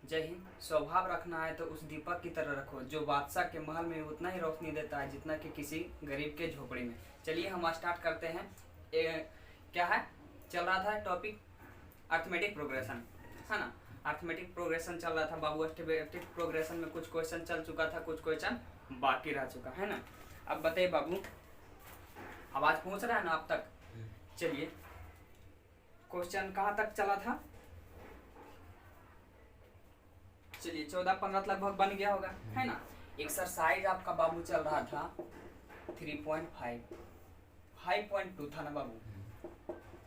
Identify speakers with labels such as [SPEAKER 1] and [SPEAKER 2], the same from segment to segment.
[SPEAKER 1] जय हिंद। स्वभाव रखना है तो उस दीपक की तरह रखो जो बादशाह के महल में उतना ही रोशनी देता है जितना कि किसी गरीब के झोपड़ी में। चलिए हम स्टार्ट करते हैं। क्या है चल रहा था टॉपिक अर्थमेटिक प्रोग्रेशन, है ना। अर्थमेटिक प्रोग्रेशन चल रहा था बाबू। अर्थमेटिक प्रोग्रेशन में कुछ क्वेश्चन चल चुका था, कुछ क्वेश्चन बाकी रह चुका है ना। अब बताइए बाबू, आवाज पहुंच रहा है ना अब तक? चलिए, क्वेश्चन कहाँ तक चला था? चलिए 14-15 लगभग बन गया होगा, है ना। एक्सरसाइज आपका बाबू चल रहा था 3.5, 5.2 था ना बाबू,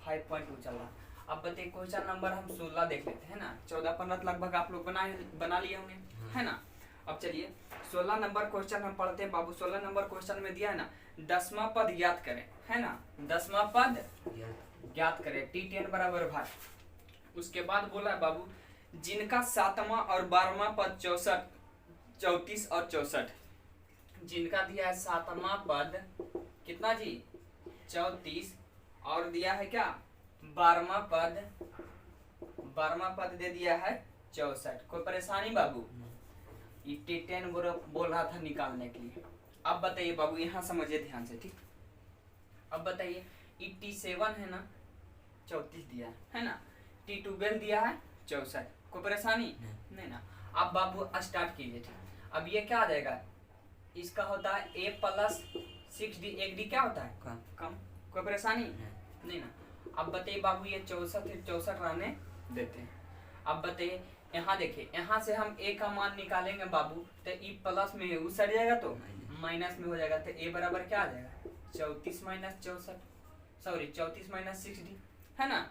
[SPEAKER 1] 5.2 चल रहा। अब बताइए क्वेश्चन नंबर हम 16 देख लेते हैं ना। 14-15 लगभग आप लोग बना लिए होंगे, है ना। अब चलिए 16 नंबर क्वेश्चन हम पढ़ते हैं बाबू। 16 नंबर क्वेश्चन में दिया है ना, 10वां पद ज्ञात करें, है ना। 10वां पद ज्ञात करें, T10 बराबर भाग। उसके बाद बोला है बाबू, जिनका 7वां और 12वां पद 64, 34 और 64, जिनका दिया है 7वां पद कितना जी 34 और दिया है क्या 12वां पद, 12वां पद दे दिया है 64। कोई परेशानी बाबू? T10 बोल रहा था निकालने के लिए। अब बताइए बाबू, यहाँ समझिए ध्यान से, ठीक। अब बताइए T7 है ना 34 दिया है ना, T12 दिया है 64। कोई परेशानी नहीं ना। अब बाबू स्टार्ट कीजिए, ठीक। अब ये क्या आ जाएगा, इसका होता है a प्लस 6d, एक डी क्या होता है कम। कोई परेशानी नहीं ना। अब बताइए बाबू, ये 64 रहने देते हैं। अब बताइए यहाँ देखिए, यहाँ से हम a का मान निकालेंगे बाबू, तो e प्लस में u सट जाएगा तो माइनस में हो जाएगा, तो a बराबर क्या आ जाएगा 34 माइनस 64, सॉरी 34 माइनस 6d, है ना।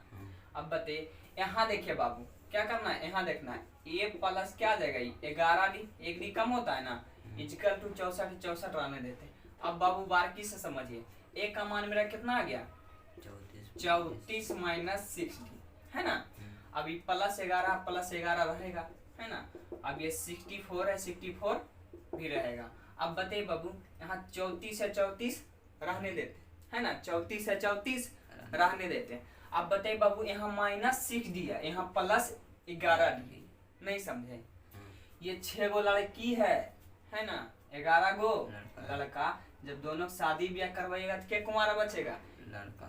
[SPEAKER 1] अब बताइए यहाँ देखिए बाबू, क्या करना है, यहाँ देखना है a प्लस क्या आ जाएगा 11d, एक डी कम होता है ना, इक्वल टू 64 रहने देते हैं। अब बाबू बारीकी से समझिए, a का मान मेरा कितना आ गया 34 माइनस 6d, है ना। अब ये प्लस 11 रहेगा, है ना। अब ये 64 है, 64 भी रहेगा। अब बताइए बाबू, यहाँ 34 है 34 रहने देते, है ना। 34 है 34 रहने देते हैं। अब बताइए बाबू, यहाँ माइनस 6d है, यहाँ प्लस 11d, नहीं समझे। ये 6 गो लड़की है ना, 11 गो लड़का। जब दोनों शादी ब्याह करवाइएगा तो क्या कुमारा बचेगा,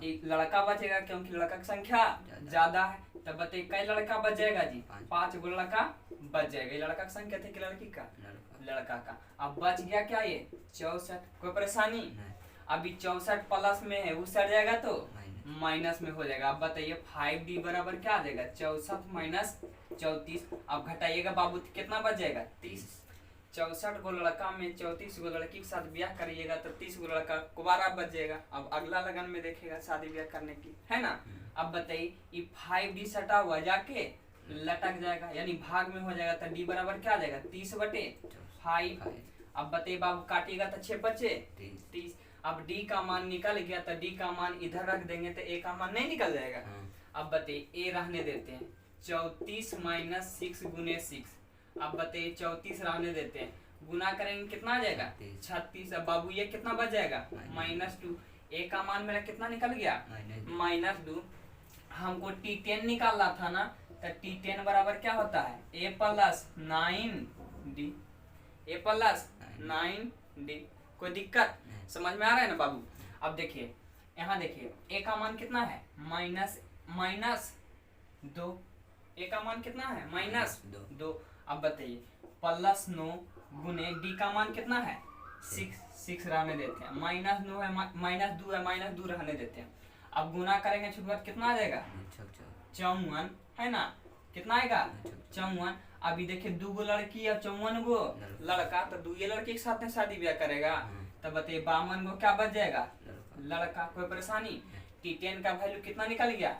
[SPEAKER 1] एक लड़का बचेगा, क्योंकि लड़का की संख्या ज्यादा है। तब बताइए कई लड़का बच जाएगा जी, 5 गो लड़का बच जाएगा। ये लड़का की संख्या थी कि लड़की का, लड़का का। अब बच गया क्या ये 64। कोई परेशानी? अभी 64 प्लस में है, वो सट जाएगा तो माइनस में हो जाएगा। अब बताइए 5d बराबर क्या आ जाएगा 64 माइनस 34। अब घटाइएगा बाबू, कितना बच जाएगा 30। 64 गो लड़का में 34 गो लड़की के साथ ब्याह करिएगा तो 30 गो लड़का कुबारा बच जाएगा। अब अगला लगन में देखेगा शादी ब्याह करने की, है ना। अब बताइए ये 5d सटा हुआ जाके लटक जाएगा, यानी भाग में हो जाएगा, तो d बराबर क्या आ जाएगा 30/5। अब बताइए बाबू, काटिएगा तो 6 बचे 30। अब d का मान निकल गया, तो d का मान इधर रख देंगे तो a का मान नहीं निकल जाएगा। अब बताइए a रहने देते हैं, 34 माइनस 6 गुने 6। अब बताइए 34 रहने देते हैं, गुना करेंगे कितना आ जाएगा 36। अब बाबू ये कितना बच जाएगा -2। a का मान मेरा कितना निकल गया -2। हमको T10 निकालना था ना, तो T10 बराबर क्या होता है a plus 9d, a plus 9d। कोई दिक्कत समझ में आ रहा है ना बाबू? अब देखिए यहाँ देखिए, a का मान कितना है -2, a का मान कितना है -2। अब बताइए प्लस 9 गुने d का मान कितना है 6 रहने देते हैं, -9 है -2 है, -2 रहने देते हैं। अब गुना करेंगे छुटबात कितना आ जाएगा 54, है ना। कितना आएगा 54। अभी देखिए 2 गो लड़की और 54 गो लड़का, तो 2 लड़के के साथ में शादी ब्याह करेगा, तब बताइए 52 गो क्या बच जाएगा लड़का। कोई परेशानी? T10 का वैल्यू कितना निकल गया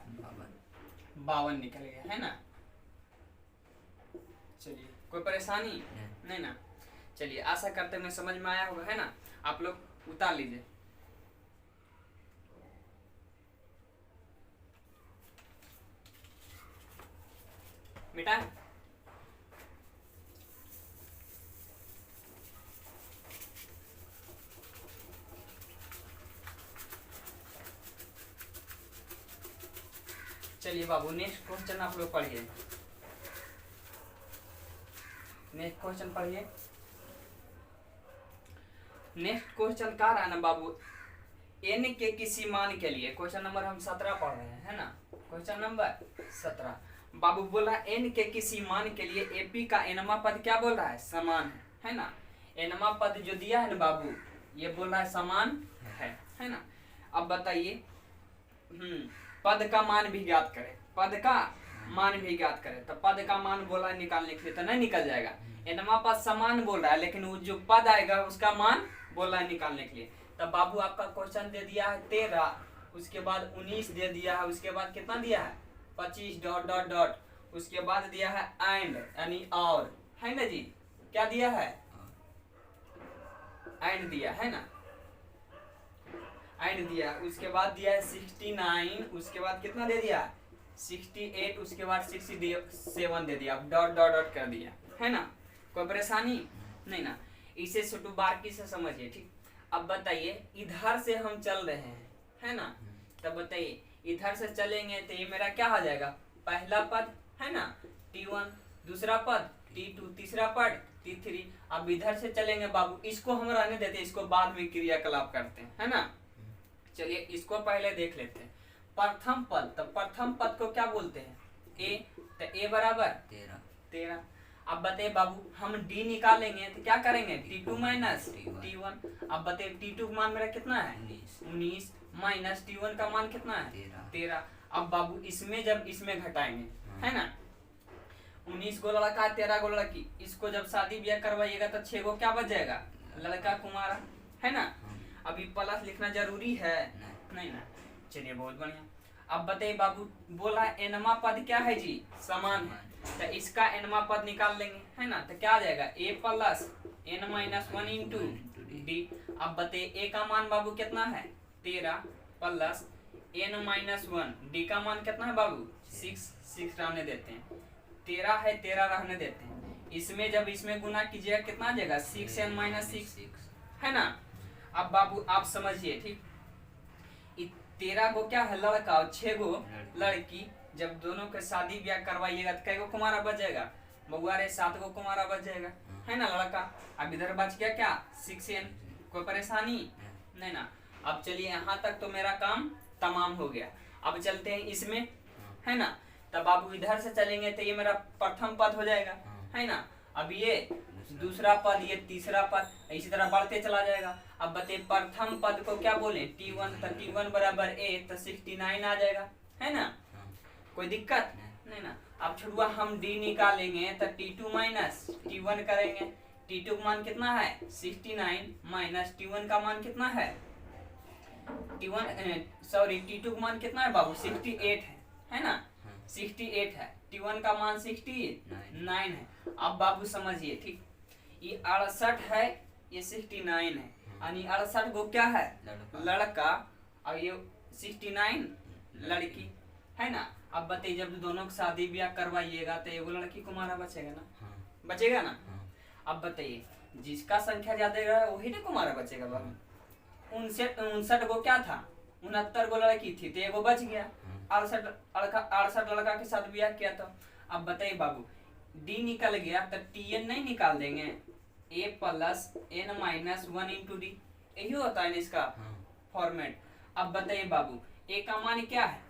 [SPEAKER 1] 52 निकल गया, है ना। चलिए कोई परेशानी नहीं ना। चलिए आशा करते हैं समझ में आया होगा, है ना। आप लोग उतार लीजिए। बेटा चलिए बाबू, नेक्स्ट क्वेश्चन आप लोग पढ़िए। नेक्स्ट क्वेश्चन पढ़िए। नेक्स्ट क्वेश्चन कह रहा है ना बाबू, n के किसी मान के लिए, क्वेश्चन नंबर हम 17 पढ़ रहे हैं, है ना, क्वेश्चन नंबर 17। बाबू बोला n के किसी मान के लिए AP का nवा पद क्या बोल रहा है, समान है ना। nवा पद जो दिया है ना बाबू, ये बोल रहा है समान है ना। अब बताइए, पद का मान भी ज्ञात करें, पद का मान भी ज्ञात करें। तो पद का मान बोला निकालने के लिए तो नहीं निकल जाएगा, nवा पद समान बोल रहा है, लेकिन वो जो पद आएगा उसका मान बोला है निकालने के लिए। तब बाबू आपका क्वेश्चन दे दिया है 13, उसके बाद 19 दे दिया है, उसके बाद कितना दिया है 25 डॉट डॉट डॉट, उसके बाद दिया है एंड यानी और, है ना जी, क्या दिया है एंड दिया है ना, एंड दिया। उसके बाद दिया है 69, उसके बाद कितना दे दिया 68, उसके बाद 67 दे दिया, अब डॉट डॉट डॉट कर दिया, है ना। कोई परेशानी नहीं ना, इसे छोटू बारीकी से समझिए, ठीक। अब बताइए इधर से हम चल रहे हैं, है ना, तब बताइए इधर से चलेंगे तो ये मेरा क्या हो जाएगा, पहला पद है ना T1, दूसरा पद T2, तीसरा पद T3। अब इधर से चलेंगे बाबू, इसको हम रहने देते हैं, इसको बाद में क्रियाकलाप करते हैं, है ना। चलिए इसको पहले देख लेते हैं। प्रथम पद, तो प्रथम पद को क्या बोलते हैं, A, तो A बराबर 13। अब बताइए बाबू, हम D निकालेंगे तो क्या करेंगे, T2 माइनस T1। अब बताइए T2 का मान मेरा कितना है 19 माइनस T1 का मान कितना है 13। अब बाबू इसमें जब इसमें घटाएंगे, है ना, 19 गो लड़का 13 गो लड़की, इसको जब शादी ब्याह करवाइएगा तो 6 गो क्या बच जाएगा, लड़का कुमारा, है ना। अभी प्लस लिखना जरूरी है नहीं ना, चलिए बहुत बढ़िया। अब बताइए बाबू, बोला nवा पद क्या है जी, समान है, तो इसका nवा पद निकाल लेंगे, है ना। तो क्या आ जाएगा a plus n minus 1 into D. अब बताइए a का मान बाबू कितना है 13 प्लस n माइनस 1, डी का मान कितना है बाबू 6 रहने देते हैं, 13 है 13 रहने देते हैं। इसमें जब इसमें गुना कीजिएगा कितना आ जाएगा 6n माइनस 6, है ना। अब बाबू आप समझिए, ठीक, 13 गो क्या है लड़का और 6 गो लड़की, जब दोनों के शादी ब्याह करवाइएगा तो कई गो कुमारा बच जाएगा, बउआ रे 7 गो कुमारा बच जाएगा, है ना लड़का। अब इधर बच गया क्या 6n, कोई परेशानी नहीं ना। अब चलिए यहाँ तक तो मेरा काम तमाम हो गया। अब चलते हैं इसमें, है ना। तब बाबू इधर से चलेंगे तो ये मेरा प्रथम पद हो जाएगा, है ना। अब ये दूसरा पद, ये तीसरा पद, इसी तरह बढ़ते चला जाएगा। अब बताइए प्रथम पद को क्या बोले T1, तो T1 बराबर A, तो 69 आ जाएगा, है ना, कोई दिक्कत नहीं ना। अब छुड़ुआ हम D निकालेंगे तो T2 माइनस T1 करेंगे, T2 का मान कितना है 69 माइनस T1 का मान कितना है T2 का मान कितना है बाबू 68 है ना, 68 है, T1 का मान 69 है। अब बाबू समझिए, ठीक, ये 68 है, ये 69 है, यानी 68 गो क्या है लड़का और ये 69 लड़की, है ना। अब बताइए जब दोनों की शादी ब्याह करवाइएगा तो एगो लड़की कुमारा बचेगा ना, बचेगा ना। अब बताइए जिसका संख्या ज्यादा रहा वही ना कुमारा बचेगा बाबू। 59 गो क्या था 69 गो लड़की थी तो एगो बच गया, 68 लड़का के साथ ब्याह किया। तो अब बताइए बाबू D निकल गया तो Tn नहीं निकाल देंगे, A plus n minus 1 into D, यही होता है इसका फॉर्मेट। अब बताइए बाबू A का मान क्या है,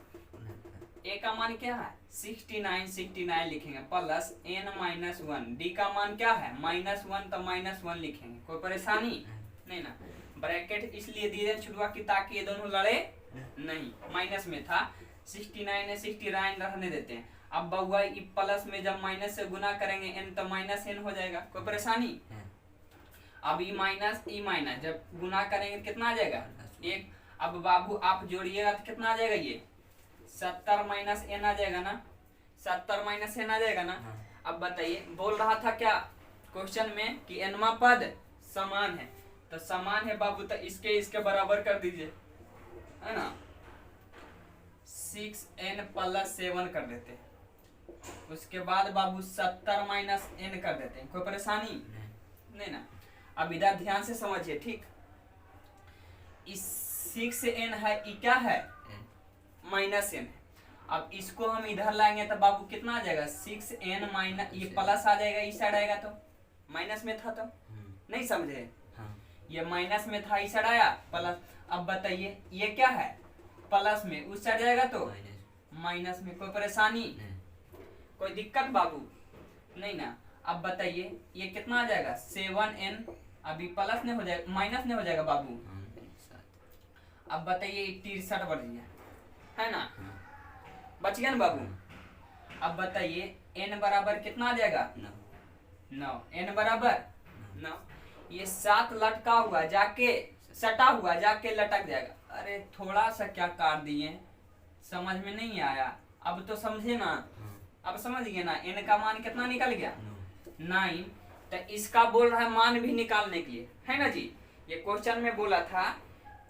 [SPEAKER 1] A का मान क्या है 69 लिखेंगे प्लस n माइनस 1, D का मान क्या है माइनस 1, तो माइनस 1 लिखेंगे, कोई परेशानी नहीं ना। ब्रैकेट इसलिए दिए छुड़वा की ताकि ये दोनों लड़े नहीं, माइनस में था 69 है 69 रहने देते हैं। अब बउआ प्लस में जब माइनस से गुना करेंगे n तो माइनस n हो जाएगा, कोई परेशानी। अब ई माइनस जब गुना करेंगे कितना आ जाएगा 1। अब बाबू आप जोड़िएगा तो कितना आ जाएगा, ये 70 माइनस n आ जाएगा ना, 70 माइनस n आ जाएगा ना। अब बताइए बोल रहा था क्या क्वेश्चन में कि nवा पद समान है, तो समान है बाबू तो इसके बराबर कर दीजिए, है ना। 6n प्लस 7 कर देते हैं, उसके बाद बाबू 70 माइनस n कर देते हैं, कोई परेशानी नहीं ना। अब इधर ध्यान से समझिए, ठीक, इस 6n है ये क्या है माइनस n है। अब इसको हम इधर लाएंगे तो बाबू कितना आ जाएगा 6n माइनस, ये प्लस आ जाएगा इस साइड आएगा तो माइनस में था तो नहीं समझे। हाँ। ये माइनस में था, इस साइड आया प्लस। अब बताइए ये क्या है, प्लस में, उस साइड जाएगा तो माइनस में। कोई परेशानी, कोई दिक्कत बाबू नहीं ना। अब बताइए ये कितना आ जाएगा 7n, अभी प्लस नहीं हो जाएगा, माइनस नहीं हो जाएगा बाबू। अब बताइए 63 बच गया है ना, बच गया ना बाबू। अब बताइए n बराबर कितना आ जाएगा 9, n बराबर 9। ये 7 लटका हुआ जाके सटा हुआ जाके लटक जाएगा। अरे थोड़ा सा क्या काट दिए, समझ में नहीं आया, अब तो समझे ना, अब समझ गए ना। n का मान कितना निकल गया 9। तो इसका बोल रहा है मान भी निकालने के लिए, है ना जी। ये क्वेश्चन में बोला था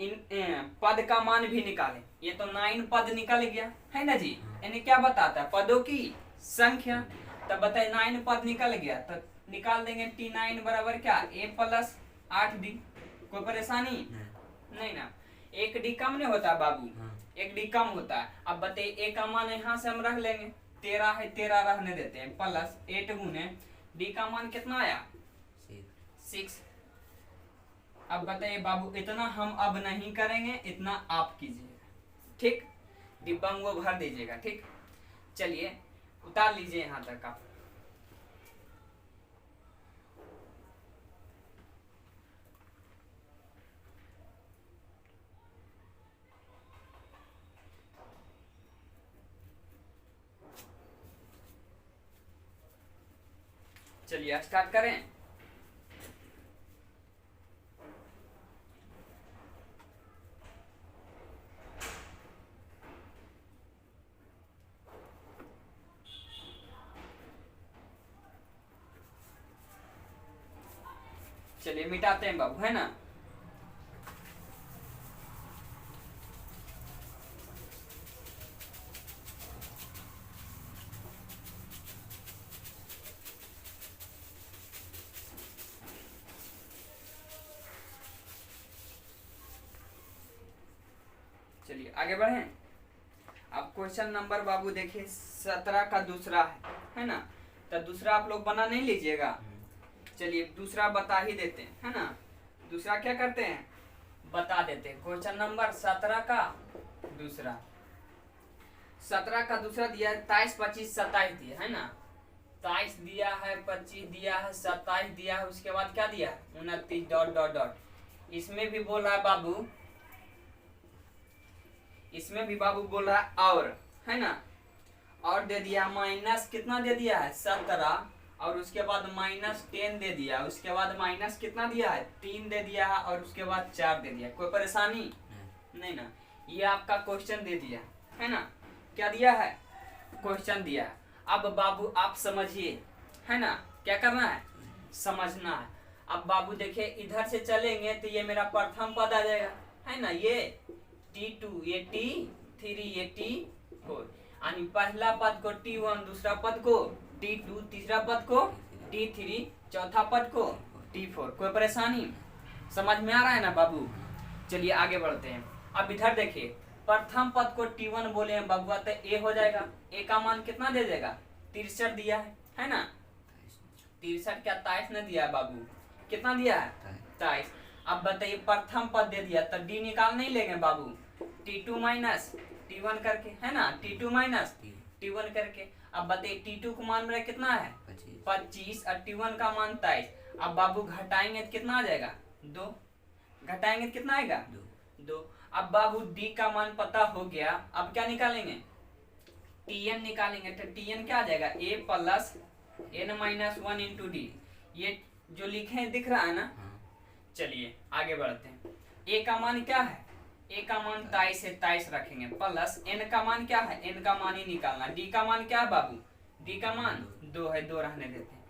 [SPEAKER 1] इन पद का मान भी निकाले, ये तो 9 पद निकल गया है ना जी। यानी क्या बताता है, पदों की संख्या। तब बताए 9 पद निकल गया, तो निकाल देंगे T9 बराबर क्या a प्लस 8d। कोई परेशानी नहीं ना। 1d कम नहीं होता बाबू, 1d कम होता है। अब बताइए a का मान यहाँ से हम रख लेंगे, 13 है, 13 रहने देते हैं, प्लस 8 गुने d का मान कितना आया 6। अब बताइए बाबू इतना हम अब नहीं करेंगे, इतना आप कीजिएगा, ठीक। डिब्बा में वो भर दीजिएगा, ठीक। चलिए उतार लीजिए यहाँ तक आप। चलिए स्टार्ट करें। चलिए मिटाते हैं बाबू, है ना। चलिए आगे बढ़ें। अब क्वेश्चन नंबर बाबू देखिए 17 का दूसरा है ना। तो दूसरा आप लोग बना नहीं लीजिएगा। चलिए दूसरा बता ही देते हैं, है ना। दूसरा क्या करते हैं, बता देते हैं। क्वेश्चन नंबर 17 का दूसरा, 17 का दूसरा दिया है 23, 25, 27 दिया है ना। 23 दिया है, 25 दिया है, 27 दिया है, उसके बाद क्या दिया है 29 डॉट डॉट डॉट। इसमें भी बोल रहा है बाबू, इसमें भी बाबू बोल रहा है और, है ना। और दे दिया माइनस कितना दे दिया है 17, और उसके बाद माइनस 10 दे दिया, उसके बाद माइनस कितना दिया है 3 दे दिया है, और उसके बाद 4 दे दिया। कोई परेशानी नहीं ना। ये आपका क्वेश्चन दे दिया है ना, क्या दिया है क्वेश्चन दिया है। अब बाबू आप समझिए, है ना, क्या करना है समझना है। अब बाबू देखिए इधर से चलेंगे तो ये मेरा प्रथम पद आ जाएगा, है ना। ये T2, ये T3, ये T4, यानी पहला पद को T1, दूसरा पद को T2, तीसरा पद को T3, चौथा पद को T4। कोई परेशानी, समझ में आ रहा है ना बाबू। चलिए आगे बढ़ते हैं। अब इधर देखिए प्रथम पद को T1 बोले हैं बाबू, तो A हो जाएगा। A का मान कितना दे देगा 63 दिया है ना। 63 क्या 23 ने दिया है बाबू, कितना दिया है 23। अब बताइए प्रथम पद दे दिया, तो D निकाल नहीं लेंगे बाबू, T2 माइनस T1 करके, है ना। T2 माइनस T1 करके। अब बताइए T2 का मान मेरा कितना है 25, और T1 का मान 23। अब बाबू घटाएंगे तो कितना आ जाएगा 2, घटाएंगे तो कितना आएगा 2। अब बाबू D का मान पता हो गया, अब क्या निकालेंगे Tn निकालेंगे। तो Tn क्या आ जाएगा A plus n minus 1 into D. ये जो लिखे दिख रहा है ना। चलिए आगे बढ़ते हैं। A का मान क्या है, A का मान 23 से 23 रखेंगे, प्लस n का मान क्या है, n का मान ही निकालना। D का मान क्या है बाबू, D का मान 2 है, 2 रहने देते हैं।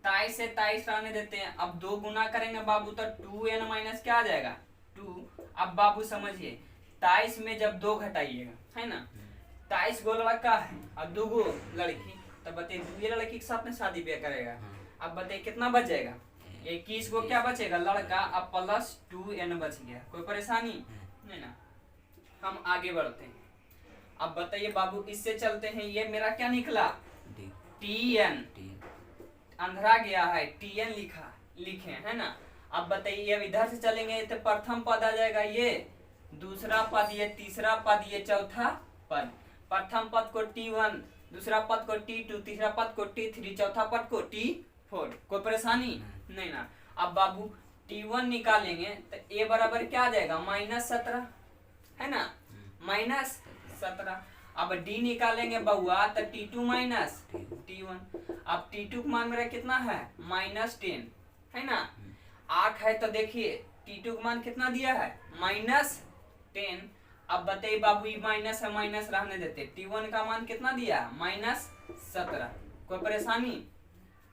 [SPEAKER 1] 23 से 23 रहने देते हैं। अब 2 गुना करेंगे बाबू तो 2n माइनस क्या आ जाएगा 2। अब बाबू समझिए 23 में जब 2 घटाइएगा, है ना, 23 गो लड़का है और 2 गो लड़की, तब बताइए 2 लड़की के साथ में शादी ब्याह करेगा। अब बताइए कितना बच जाएगा 21 को क्या बचेगा लड़का, अब प्लस 2n बच गया। कोई परेशानी नहीं ना। हम आगे बढ़ते हैं। अब बताइए बाबू इससे चलते हैं, ये मेरा क्या निकला Tn, अंधेरा गया है, Tn लिखे है ना। अब बताइए, अब इधर से चलेंगे तो प्रथम पद आ जाएगा ये, दूसरा पद ये, तीसरा पद ये, चौथा पद। प्रथम पद को T1, दूसरा पद को T2, तीसरा पद को T3, चौथा पद को T4। कोई परेशानी नहीं ना। अब बाबू T1 निकालेंगे तो A बराबर क्या आ जाएगा, -17 है ना, -17। अब D निकालेंगे बउआ तो T2 माइनस T1। अब T2 का मान मेरा कितना है, -10 है ना। आंख है तो देखिए T2 का मान कितना दिया है, -10। अब बताइए बाबू, ये माइनस है, माइनस रहने देते। T1 का मान कितना दिया, -17। कोई परेशानी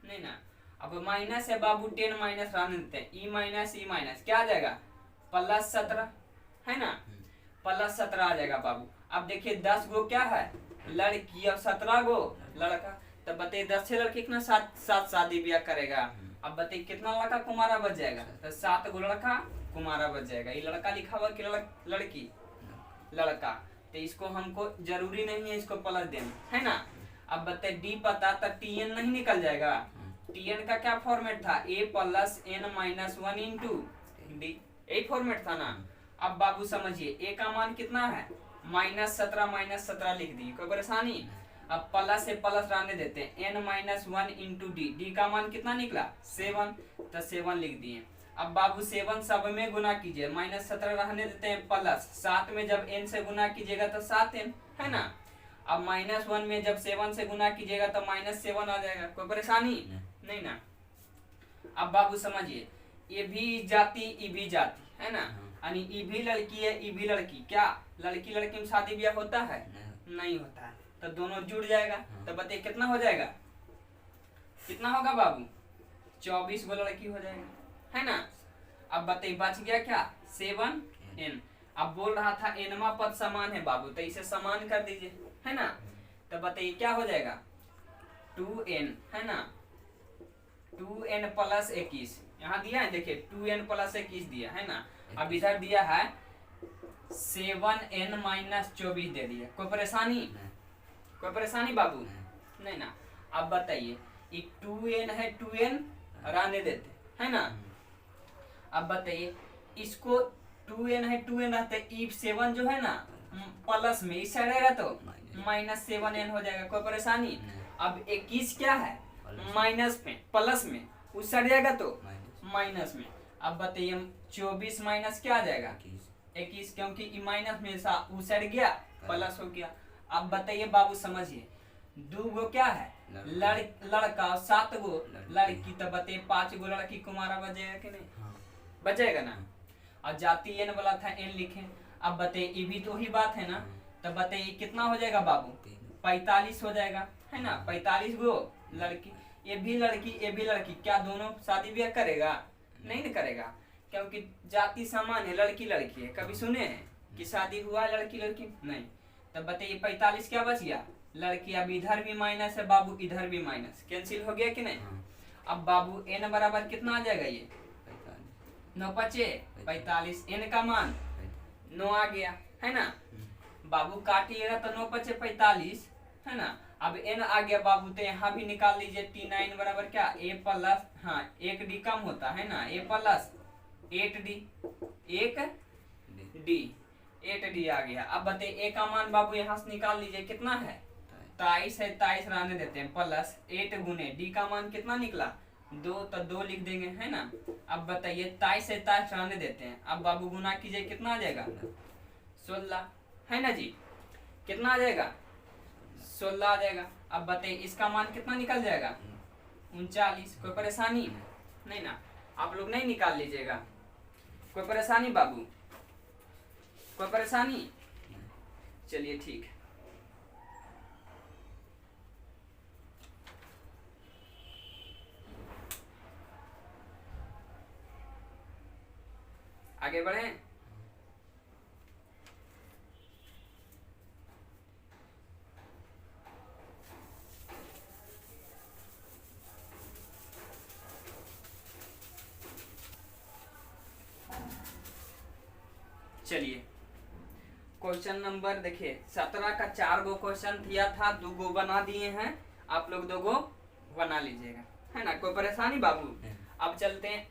[SPEAKER 1] नहीं ना। अब माइनस है बाबू, 10 माइनस रहने देते हैं, ई माइनस क्या आ जाएगा, +17 है ना, +17 आ जाएगा बाबू। अब देखिए 10 गो क्या है, लड़की, और 17 गो लड़का। तो बताइए 10 से लड़की कितना साथ शादी ब्याह करेगा। अब बताइए कितना लड़का कुमारा बच जाएगा, तो 7 गो लड़का कुमारा बच जाएगा। ये लड़का लिखा हुआ कि लड़की, लड़का। तो इसको हमको जरूरी नहीं है इसको प्लस देना है ना। अब बताइए D पता तो Tn नहीं निकल जाएगा। Tn का क्या फॉर्मेट था, A + n - 1 × D, यही फॉर्मेट था ना। अब बाबू समझिए A का मान कितना है, -17 लिख दी, कोई परेशानी। अब प्लस से प्लस रहने देते हैं, n - 1 × D, D का मान कितना निकला, 7, तो 7 लिख दिए। अब बाबू 7 सब में गुना कीजिए, -17 रहने देते हैं, प्लस 7 में जब n से गुना कीजिएगा तो 7n है ना। अब -1 में जब 7 से गुना कीजिएगा तो -7 आ जाएगा, कोई परेशानी नहीं ना। अब बाबू समझिए, ये भी जाति, ये भी जाति है ना, यानी ये भी लड़की है, ये भी लड़की। क्या लड़की लड़की में शादी ब्याह होता है, नहीं होता है, तो दोनों जुड़ जाएगा। तो बताइए कितना हो जाएगा, कितना होगा बाबू, 24 गो लड़की हो जाएगा है ना। अब बताइए बच गया क्या, 7n। अब बोल रहा था nवा पद समान है बाबू, तो इसे समान कर दीजिए है ना। तो बताइए क्या हो जाएगा, 2n है ना, 2n + 21 यहाँ दिया है, देखिए 2n + 21 दिया है ना। अब इधर दिया है 7n - 24 दे दिया। कोई परेशानी, कोई परेशानी बाबू नहीं ना। अब बताइए ये 2n है, 2n रहने देते है ना। अब बताइए इसको 2n है, 2n रहते, ई 7 जो है ना प्लस में इस साइड आएगा तो -7n हो जाएगा, कोई परेशानी। अब 21 क्या है, माइनस में, प्लस में उस साइड जाएगा तो माइनस में। अब बताइए 24 माइनस क्या आ जाएगा, 21, क्योंकि माइनस में उस साइड गया, प्लस हो गया। अब बताइए बाबू समझिए, 2 गो क्या है, लड़का, 7 गो लड़की। तो बताइए 5 गो लड़की कुमारा बचेगा कि नहीं, बचेगा ना। और जाति n वाला था, n लिखे। अब बताइए ये भी तो ही बात है ना। तो बताइए कितना हो जाएगा बाबू, 45 हो जाएगा है ना, 45 गो लड़की। ये भी लड़की, ये भी लड़की, क्या दोनों शादी ब्याह करेगा, नहीं न करेगा, क्योंकि जाति समान है, लड़की लड़की है। कभी सुने हैं कि शादी हुआ लड़की लड़की, नहीं। तो बताइए 45 क्या बच गया, लड़की। अब इधर भी माइनस है बाबू, इधर भी माइनस, कैंसिल हो गया कि नहीं। अब बाबू n बराबर कितना आ जाएगा, ये 9 × 5 = 45, n का मान 9 आ गया है ना। बाबू काटिएगा तो 9 × 5 = 45 है ना। अब n आ गया बाबू, तो यहाँ भी निकाल लीजिए, T9 बराबर क्या, a + हाँ 1d कम होता है ना, a + 8d, 8d आ गया। अब बताइए a का मान बाबू यहाँ से निकाल लीजिए, कितना है, 23 है, 23 रहने देते हैं, प्लस 8 × d का मान कितना निकला, 2, तो 2 लिख देंगे है ना। अब बताइए 23 से 23 रहने देते हैं। अब बाबू गुना कीजिए, कितना आ जाएगा, 16 है ना जी, कितना आ जाएगा, 16 आ जाएगा। अब बताइए इसका मान कितना निकल जाएगा, 39। कोई परेशानी नहीं ना, आप लोग नहीं निकाल लीजिएगा, कोई परेशानी बाबू, कोई परेशानी। चलिए ठीक है। आगे बढ़े। चलिए क्वेश्चन नंबर देखिए 17 का 4 गो क्वेश्चन दिया था, 2 गो बना दिए हैं, आप लोग 2 गो बना लीजिएगा है ना, कोई परेशानी बाबू। अब चलते हैं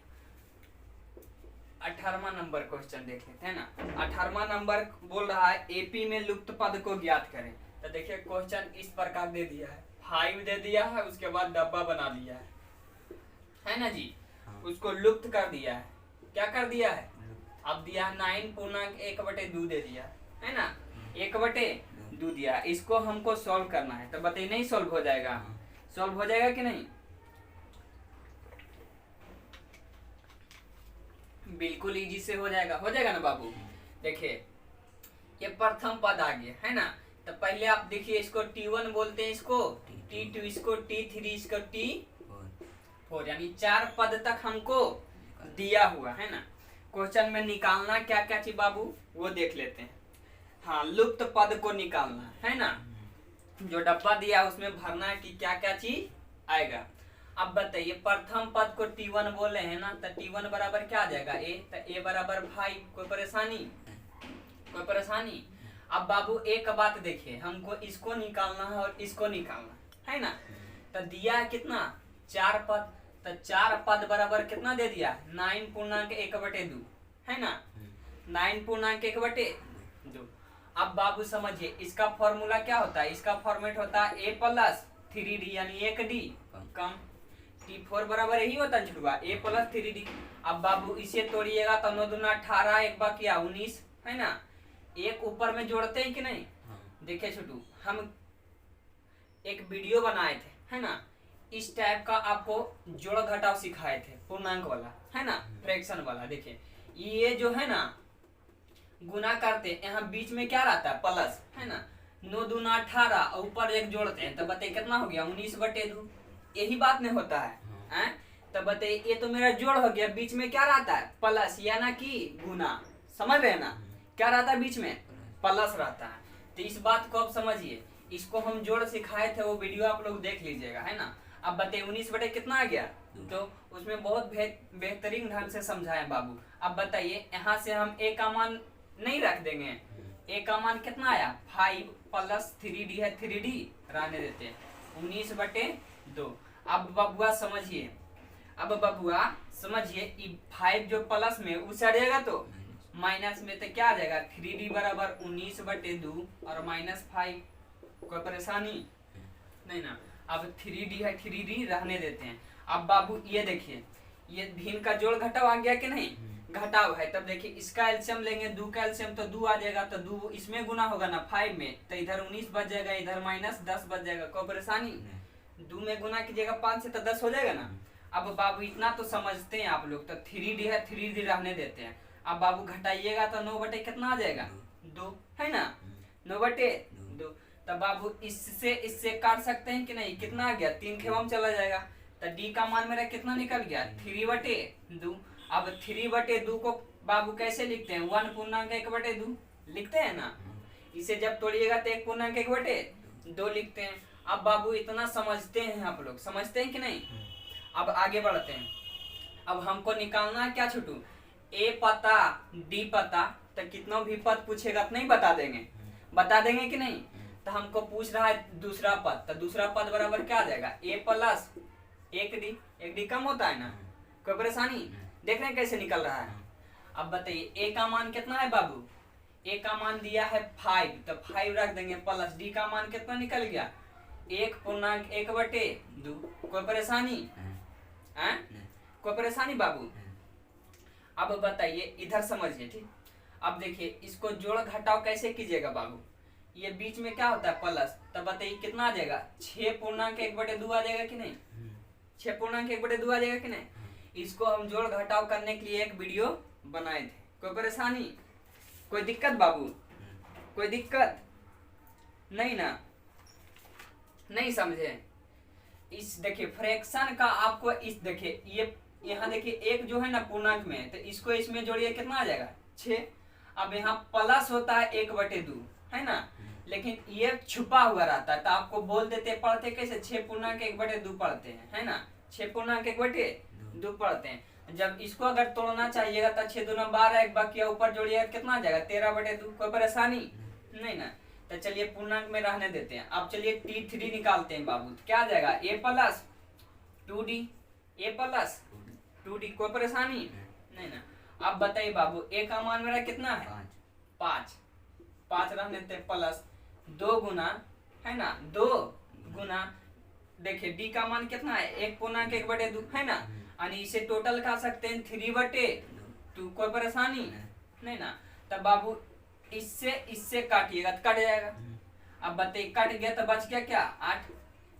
[SPEAKER 1] 18वां नंबर क्वेश्चन देख लेते हैं ना। 18वां नंबर बोल रहा है एपी में लुप्त पद को ज्ञात करें। तो देखिए क्वेश्चन इस प्रकार दे दिया है, 5 दे दिया है, उसके बाद डब्बा बना दिया है ना जी। उसको लुप्त कर दिया है, क्या कर दिया है, अब दिया 9.1/2 दे दिया है ना, 1/2 दिया। इसको हमको सॉल्व करना है, तो बताइए नहीं सॉल्व हो जाएगा, सॉल्व हो जाएगा कि नहीं, बिल्कुल इजी से हो जाएगा ना बाबू। देखिए ये प्रथम पद आ गया है ना, तो पहले आप देखिए इसको T1 बोलते हैं, इसको T2, इसको T3, इसको T4, यानी 4 पद तक हमको दिया हुआ है ना। क्वेश्चन में निकालना क्या क्या चीज बाबू वो देख लेते हैं। हाँ, लुप्त पद को निकालना है ना, जो डब्बा दिया उसमें भरना है कि क्या क्या चीज आएगा। अब बताइए प्रथम पद को T1 बोले हैं ना, तो T1 बराबर क्या आ जाएगा A, तो A बराबर 5, कोई परेशानी, अब बाबू एक बात देखिए, हमको इसको निकालना है और इसको निकालना है ना। तो दिया है कितना 4 पद, तो 4 पद बराबर कितना दे दिया 9.1/2 है ना, 9.1/2। अब बाबू समझिए इसका फॉर्मूला क्या होता है, इसका फॉर्मेट होता है A + 3D यानी 1D कम T4 बराबर यही होता है छुटवा A + 3D। अब बाबू इसे तोड़िएगा तो 9 दूना 18, एक बाकी 19 है ना, एक ऊपर में जोड़ते हैं कि नहीं। देखिए छोटू हम एक वीडियो बनाए थे है ना, इस टाइप का आपको जोड़ घटाव सिखाए थे, पूर्णांक वाला है ना, फ्रैक्शन वाला। देखिए ये जो है ना गुना करते यहाँ बीच में क्या रहता है प्लस है ना, 9 दूना 18 और ऊपर एक जोड़ते हैं तो बताइए कितना हो गया 19/2, यही बात नहीं होता है तो बताइए ये तो मेरा जोड़ हो गया, बीच में क्या रहता है प्लस, या ना कि गुना, समझ रहे ना, क्या रहता है बीच में प्लस रहता है। तो इस बात को आप समझिए, इसको हम जोड़ सिखाए थे, वो वीडियो आप लोग देख लीजिएगा है ना। अब बताइए 19 कितना आ गया, तो उसमें बहुत बेहतरीन ढंग से समझाए बाबू। अब बताइए यहाँ से हम A का मान नहीं रख देंगे, A का मान कितना आया 5 + 3D है, 3D रहने देते हैं 19/2। अब बबुआ समझिए, ये 5 जो प्लस में उस जाएगा तो माइनस में, तो क्या आ जाएगा 3D बराबर 19/2 और -5, कोई परेशानी नहीं ना। अब 3D है, 3D रहने देते हैं। अब बाबू ये देखिए ये भिन्न का जोड़ घटाव आ गया कि नहीं, घटाव है, तब देखिए इसका एलसीएम लेंगे, 2 का एलसीएम तो 2 आ जाएगा, तो 2 इसमें गुना होगा ना 5 में, तो इधर 19 बच जाएगा, इधर -10 बच जाएगा, कोई परेशानी, 2 में गुना कीजिएगा 5 से तो 10 हो जाएगा ना। अब बाबू इतना तो समझते हैं आप लोग, तो 3D है, 3D रहने देते हैं। अब बाबू घटाइएगा तो 9 कितना आ जाएगा 2 है ना, 9/2। तब बाबू इससे काट सकते हैं कि नहीं, कितना आ गया 3 खेवम चला जाएगा, तो D का मान मेरा कितना निकल गया 3/2। अब 3/2 को बाबू कैसे लिखते हैं 1.1/2 लिखते हैं ना, इसे जब तोड़िएगा तो 1.1/2 लिखते हैं। अब बाबू इतना समझते हैं आप लोग, समझते हैं कि नहीं। अब आगे बढ़ते हैं, अब हमको निकालना है क्या छोटू, A पता D पता, तो कितना भी पद पूछेगा तो नहीं बता देंगे कि नहीं। तो हमको पूछ रहा है दूसरा पद, तो दूसरा पद बराबर क्या आ जाएगा A + 1D, 1D कम होता है ना, कोई परेशानी, देख रहे हैं कैसे निकल रहा है। अब बताइए A का मान कितना है बाबू, A का मान दिया है 5, तो 5 रख देंगे, प्लस D का मान कितना निकल गया 1.1/2, कोई परेशानी कोई परेशानी बाबू। अब बताइए इधर समझिए ठीक। अब देखिए इसको जोड़ घटाव कैसे कीजिएगा बाबू, ये बीच में क्या होता है प्लस, तब बताइए कितना आ जाएगा 6.1/2 आ जाएगा कि नहीं, 6.1/2 आ जाएगा कि नहीं। इसको हम जोड़ घटाव करने के लिए एक वीडियो बनाए थे, कोई परेशानी, कोई दिक्कत बाबू, कोई दिक्कत नहीं ना, नहीं समझे। इस देखिए फ्रैक्शन का आपको इस देखिए ये यहाँ देखिए एक जो है ना पूर्णांक में, तो इसको इसमें जोड़िए कितना आ जाएगा 6। अब यहाँ प्लस होता है 1/2 है ना, लेकिन ये छुपा हुआ रहता है, तो आपको बोल देते पढ़ते कैसे 6.1/2 पढ़ते हैं है ना, 6.1/2 पढ़ते हैं। जब इसको अगर तोड़ना चाहिएगा तो 6 दूना 12, एक बाकी ऊपर जोड़िएगा कितना आ जाएगा 13/2, कोई परेशानी नहीं ना। तो चलिए पूर्णांक में रहने देते हैं। अब चलिए T3 निकालते हैं बाबू, क्या आ जाएगा A + 2d a plus 2d, कोई परेशानी नहीं ना। अब बताइए बाबू a का मान मेरा कितना है 5, 5 रहने देते प्लस 2 गुना, है ना 2 गुना, देखिए d का मान कितना है 1/1/2 है ना, यानी इसे टोटल कर सकते हैं 3/2, कोई परेशानी नहीं ना। तब बाबू इससे काटिएगा तो कट जाएगा। अब बताइए कट गया तो बच गया क्या 8,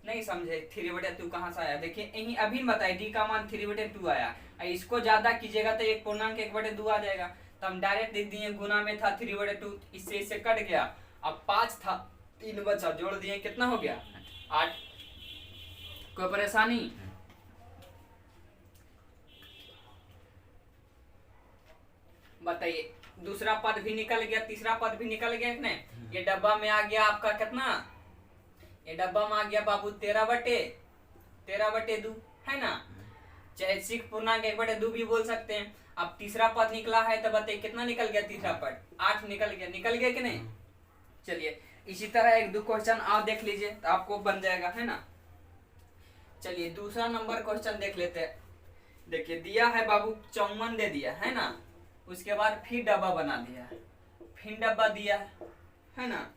[SPEAKER 1] नहीं समझे 3/2 कहाँ से आया, देखिए यही अभी बताइए डी का मान 3/2 आया, इसको ज्यादा कीजिएगा तो 1/1/2 आ जाएगा। तो हम डायरेक्ट लिख दिए गुना में था 3/2, इससे कट गया। अब 5 था 3 बचा, जोड़ दिए कितना हो गया 8, कोई परेशानी। बताइए दूसरा पद भी निकल गया, तीसरा पद भी निकल गया कि नहीं। ये डब्बा में आ गया आपका कितना, ये डब्बा में आ गया बाबू 13/2 है ना, चाहे 6/1/2 भी बोल सकते हैं। अब तीसरा पद निकला है तो बताइए कितना निकल गया तीसरा पद 8 निकल गया कि नहीं। चलिए इसी तरह 1-2 क्वेश्चन और देख लीजिए तो आपको बन जाएगा, है ना। चलिए दूसरा नंबर क्वेश्चन देख लेते हैं। देखिए दिया है बाबू 54 दे दिया है ना, उसके बाद फिर डब्बा बना दिया, फिर डब्बा दिया है ना।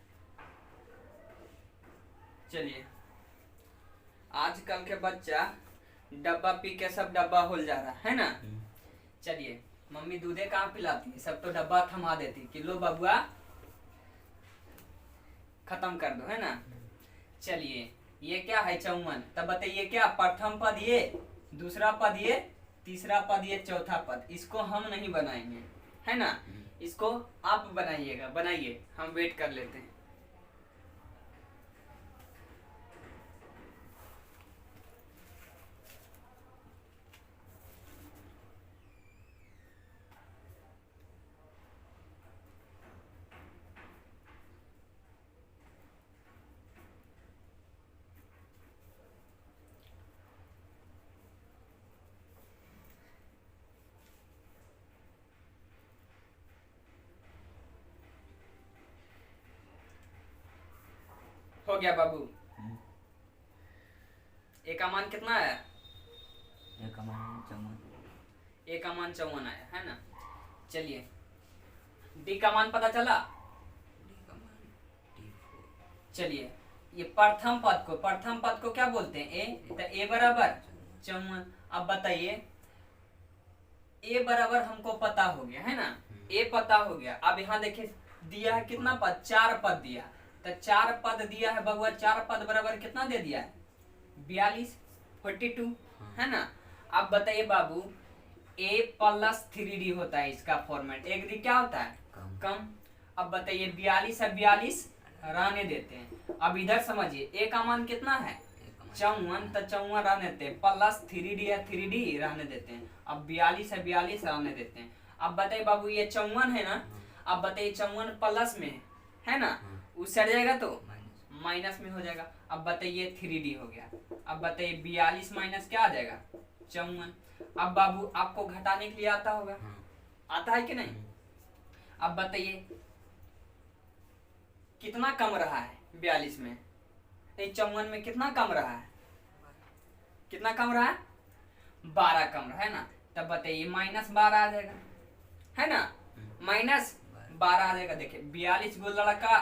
[SPEAKER 1] चलिए आजकल के बच्चा डब्बा पी के सब डब्बा हो जा रहा है ना। चलिए मम्मी दूधे कहाँ पिलाती है, सब तो डब्बा थमा देती कि लो बबुआ खत्म कर दो, है ना। चलिए ये क्या है 54, तब बताइए क्या प्रथम पद ये, दूसरा पद ये, तीसरा पद ये, चौथा पद, इसको हम नहीं बनाएंगे, है ना, इसको आप बनाइएगा, बनाइए हम वेट कर लेते हैं। हो गया बाबू, ए का मान कितना है,
[SPEAKER 2] ए का मान
[SPEAKER 1] 54 आया है ना। चलिए डी का मान पता चला। चलिए ये प्रथम पद को क्या बोलते हैं ए, तो ए बराबर 54। अब बताइए ए बराबर हमको पता हो गया है ना, ए पता हो गया। अब यहाँ देखिए दिया है कितना पद, 4 पद दिया, तो 4 पद दिया है बबुआ, 4 पद बराबर कितना दे दिया है 42 है ना। अब बताइए बाबू a प्लस 3d होता है इसका फॉर्मेट, एक डी क्या होता है कम। अब बताइए 42 है, 42 रहने देते हैं। अब इधर समझिए a का मान कितना है 54, तो 54 रहने देते हैं, प्लस 3d है 3d रहने देते हैं। अब 42 है 42 रहने देते हैं। अब बताइए बाबू ये 54 है ना, अब बताइए 54 प्लस में है ना, उससे हट जाएगा तो माइनस में हो जाएगा। अब बताइए 3d हो गया। अब बताइए 42 माइनस क्या आ जाएगा 54। अब बाबू आपको घटाने के लिए आता होगा, आता है कि नहीं। अब बताइए कितना कम रहा है 42 में, 54 में कितना कम रहा है, कितना कम रहा है 12 कम रहा है ना। तब बताइए -12 आ जाएगा, है ना, -12 आ जाएगा। देखिए 42 गो लड़का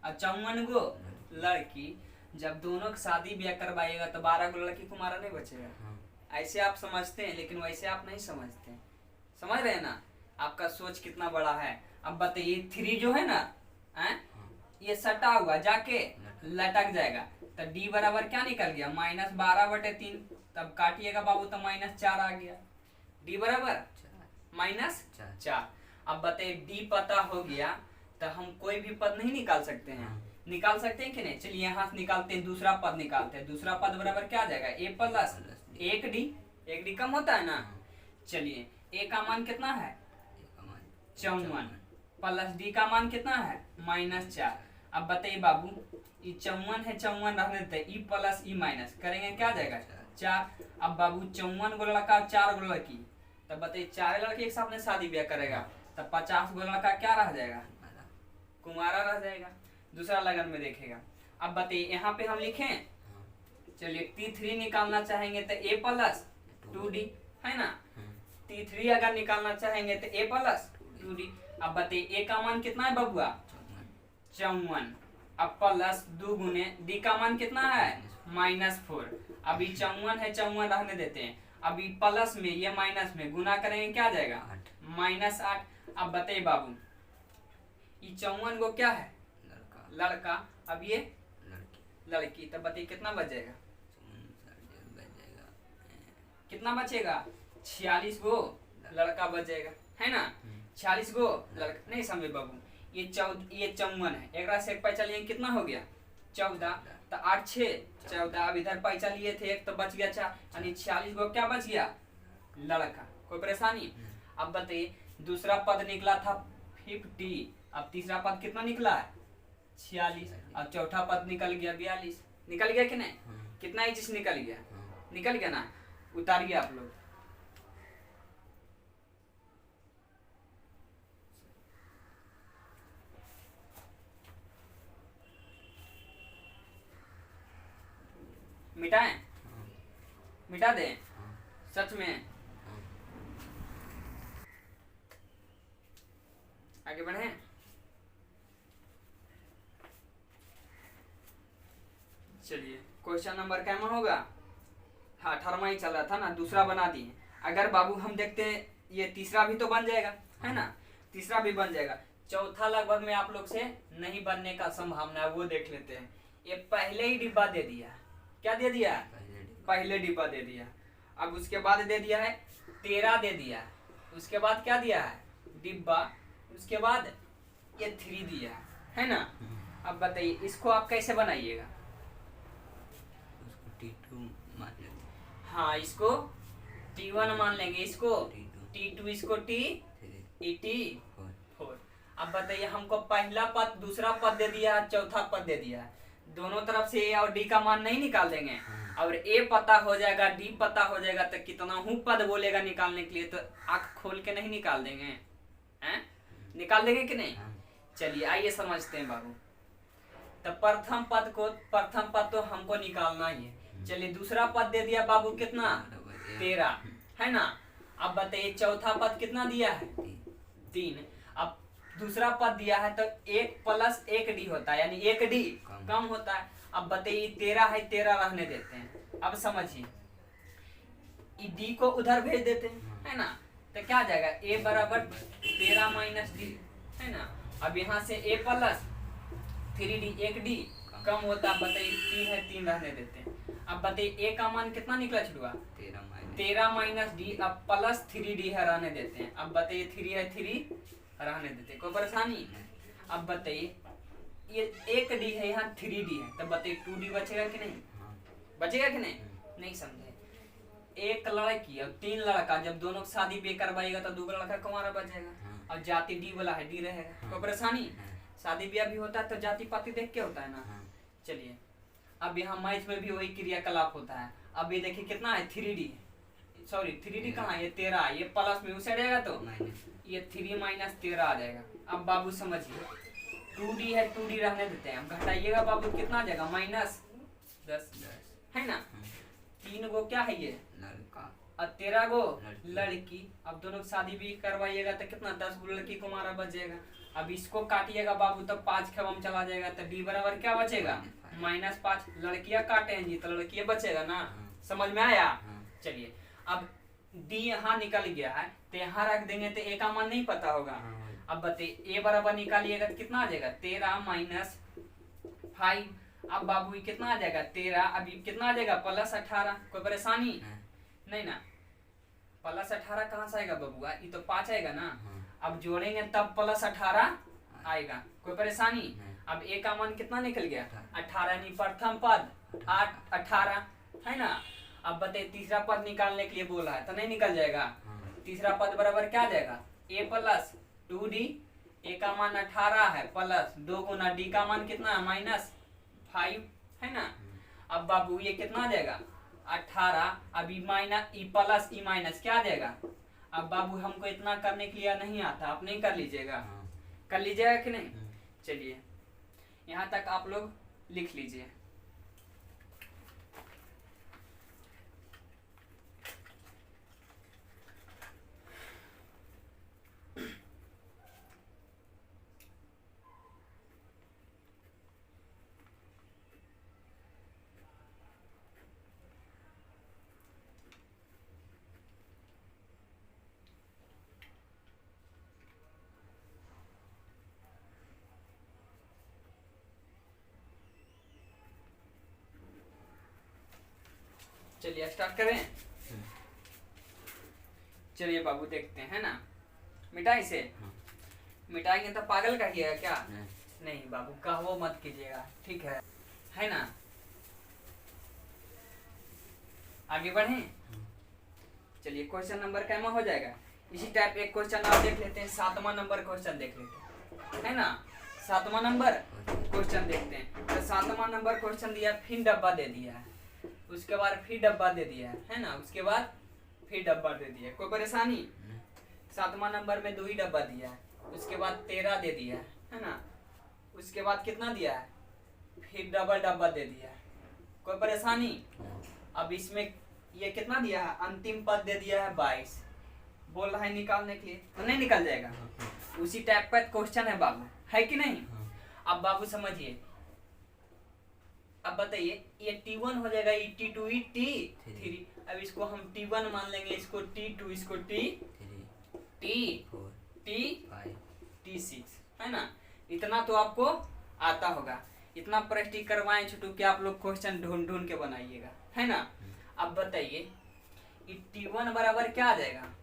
[SPEAKER 1] और 54 गो लड़की, जब दोनों की शादी ब्याह करवाइएगा तो 12 गो लड़की को मारा नहीं बचेगा। ऐसे आप समझते हैं लेकिन वैसे आप नहीं समझते, समझ रहे हैं ना, आपका सोच कितना बड़ा है। अब बताइए 3 जो है ना ये सटा हुआ जाके लटक जाएगा, तो डी बराबर क्या निकल गया -12/3। तब काटिएगा बाबू तो -4 आ गया, डी बराबर -4। अब बताइए डी पता हो गया तो हम कोई भी पद नहीं निकाल सकते हैं, निकाल सकते हैं कि नहीं। चलिए यहाँ से निकालते हैं, दूसरा पद निकालते हैं। दूसरा पद बराबर क्या आ जाएगा ए प्लस 1d कम होता है ना। चलिए ए का मान कितना है 54 प्लस डी का मान कितना है -4। अब बताइए बाबू ये 54 है, 54 रहने देते हैं, ई प्लस ई माइनस करेंगे क्या आ जाएगा 4। अब बाबू 54 गो लड़का 4 गो लड़की, तब बताइए 4 लड़के एक साथ में शादी ब्याह करेगा, तब 50 गो लड़का क्या रह जाएगा कुमारा रह जाएगा, दूसरा लगन में देखेगा। अब बताइए यहाँ पे हम लिखें चलिए T3 निकालना चाहेंगे तो A प्लस 2D है ना। T3 अगर निकालना चाहेंगे तो A प्लस 2D। अब बताइए A का मान कितना है बबुआ 54। अब प्लस 2 गुने D का मान कितना है -4। अभी 54 है 54 रहने देते हैं। अभी प्लस में ये माइनस में गुना करेंगे क्या आ जाएगा -8। अब बताइए बाबू ये 54 को क्या है लड़का, अब ये लड़की। तब बताइए कितना बच जाएगा, कितना बचेगा 46 गो लड़का बच जाएगा है ना। 46 गो लड़का नहीं समझे बाबू। ये 54 है, एक से एक पैसा लिए कितना हो गया 14। तो 8 6 14। अब इधर पैसा लिए थे एक तो बच गया 4, यानी 46 गो क्या बच गया लड़का। कोई परेशानी। अब बताइए दूसरा पद निकला था 50। अब तीसरा पद कितना निकला है 46। अब चौथा पद निकल गया 42। निकल गया कि नहीं, कितना ही चीज निकल गया, निकल गया ना। उतारिए आप लोग। मिटाएं, मिटा दें सच में। आगे बढ़े। चलिए क्वेश्चन नंबर क्या होगा, हाँ 18वां ही चल रहा था ना, दूसरा बना दिए। अगर बाबू हम देखते हैं ये तीसरा भी तो बन जाएगा है ना, तीसरा भी बन जाएगा। चौथा लगभग में आप लोग से नहीं बनने का संभावना है, वो देख लेते हैं। ये पहले ही डिब्बा दे दिया, क्या दे दिया पहले डिब्बा दे दिया। अब उसके बाद दे दिया है 13 दे दिया, उसके बाद क्या दिया है डिब्बा, उसके बाद ये 3 दिया है ना। अब बताइए इसको आप कैसे बनाइएगा।
[SPEAKER 2] T2 मान लेंगे।
[SPEAKER 1] हाँ इसको T1 मान लेंगे, इसको T2, इसको T4। अब बताइए हमको पहला पद दूसरा पद दे दिया, चौथा पद दे दिया, दोनों तरफ से A और D का मान नहीं निकाल देंगे। और A पता हो जाएगा D पता हो जाएगा तो कितना हूँ पद बोलेगा निकालने के लिए, तो आँख खोल के नहीं निकाल देंगे हैं, निकाल देंगे कि नहीं। चलिए आइए समझते हैं बाबू। तो प्रथम पद तो हमको निकालना ही है। चलिए दूसरा पद दे दिया बाबू कितना 13 है ना। अब बताइए चौथा पद कितना दिया है 3। अब दूसरा पद दिया है तो 1 प्लस 1 D होता है, यानी 1 D कम होता है। अब बताइए 13 है 13 रहने देते हैं। अब समझिए D को उधर भेज देते हैं है ना, तो क्या आ जाएगा A बराबर 13 माइनस D है ना। अब यहाँ से A प्लस 3D 1 D कम होता है। बताइए 3 है 3 रहने देते हैं। अब बताइए A का मान कितना निकला छुड़वा 13 माइनस D। अब प्लस 3D है रहने देते हैं। अब बताइए 3 है 3 रहने देते हैं, कोई परेशानी। अब बताइए ये 1 D है यहाँ 3D है, तब बताइए 2D बचेगा कि नहीं, बचेगा कि नहीं, नहीं समझे। एक लड़की और 3 लड़का, जब दोनों शादी भी करवाएगा तो 2 लड़का कुंवारा बचेगा। और जाति D वाला है D रहेगा, कोई परेशानी। शादी ब्याह भी होता है तो जाति पाति देख के होता है ना। चलिए अब यहाँ मैच में भी वही क्रियाकलाप होता है। अब ये देखिए कितना है 3D, सॉरी 3D कहाँ है, ये 13, ये प्लस में उसे रहेगा तो ये 3 माइनस 13 आ जाएगा। अब बाबू समझिए 2D है 2D रहने देते हैं। अब घटाइएगा बाबू कितना आ जाएगा -10 है ना। 3 गो क्या है ये
[SPEAKER 2] लड़का
[SPEAKER 1] और 13 गो लड़की। अब दोनों शादी भी करवाइएगा तो कितना 10 गो लड़की को मारा बच जाएगा। अब इसको काटिएगा बाबू तो 5 खबम चला जाएगा, तो D बराबर क्या बचेगा -5। लड़कियां काटे हैं जी तो लड़कियां बचेगा ना, समझ में आया। चलिए अब D यहाँ निकल गया है तो यहाँ रख देंगे तो A का मान नहीं पता होगा। अब बताइए A बराबर निकालिएगा तो कितना आ जाएगा 13 माइनस 5। अब बाबू ये कितना आ जाएगा 13, अभी कितना आ जाएगा +18। कोई परेशानी नहीं ना। +18 कहाँ से आएगा बबुआ, ये तो 5 आएगा ना। अब जोड़ेंगे तब +18 आएगा, कोई परेशानी। अब A का मान कितना निकल गया 18, यानी प्रथम पद 18 है ना। अब बताइए तीसरा पद निकालने के लिए बोला है तो नहीं निकल जाएगा। तीसरा पद बराबर क्या आ जाएगा A प्लस 2D। A का मान 18 है प्लस 2 गुना D का मान कितना है -5 है ना। अब बाबू ये कितना आ जाएगा 18, अभी minus E plus E minus क्या आ जाएगा। अब बाबू हमको इतना करने के लिए नहीं आता, आप नहीं कर लीजिएगा, कर लीजिएगा कि नहीं। चलिए यहाँ तक आप लोग लिख लीजिए। चलिए स्टार्ट करें। चलिए बाबू देखते हैं ना, मिटाई से मिटाएंगे तो पागल कहिएगा क्या? नहीं बाबू कहवो मत कीजिएगा, ठीक है ना। आगे बढ़े। चलिए क्वेश्चन नंबर कैमा हो जाएगा। इसी टाइप एक क्वेश्चन आप देख लेते हैं, 7वां नंबर क्वेश्चन देख लेते हैं, है ना। 7वां नंबर क्वेश्चन देखते हैं। तो 7वां नंबर क्वेश्चन दिया, फिर डब्बा दे दिया है, उसके बाद फिर डब्बा दे दिया है ना, उसके बाद फिर डब्बा दे दिया। कोई परेशानी? 7वां नंबर में 2 ही डब्बा दिया है, उसके बाद 13 दे दिया है ना, उसके बाद कितना दिया है, फिर डबल डब्बा दे दिया है। कोई परेशानी? अब इसमें ये कितना दिया है, अंतिम पद दे दिया है 22। बोल रहा है निकालने के लिए, तो नहीं निकल जाएगा। उसी टाइप का क्वेश्चन है बाबू, है कि नहीं? अब बाबू समझिए, अब बताइए ये T1 हो जाएगा, ये T2 ये T3। अब इसको हम T1 मान लेंगे, इसको T2, इसको T6, है ना। इतना तो आपको आता होगा। इतना प्रैक्टिस करवाएं छोटू कि आप लोग क्वेश्चन ढूंढ ढूंढ के बनाइएगा, है ना। अब बताइए T1 बराबर क्या आ जाएगा?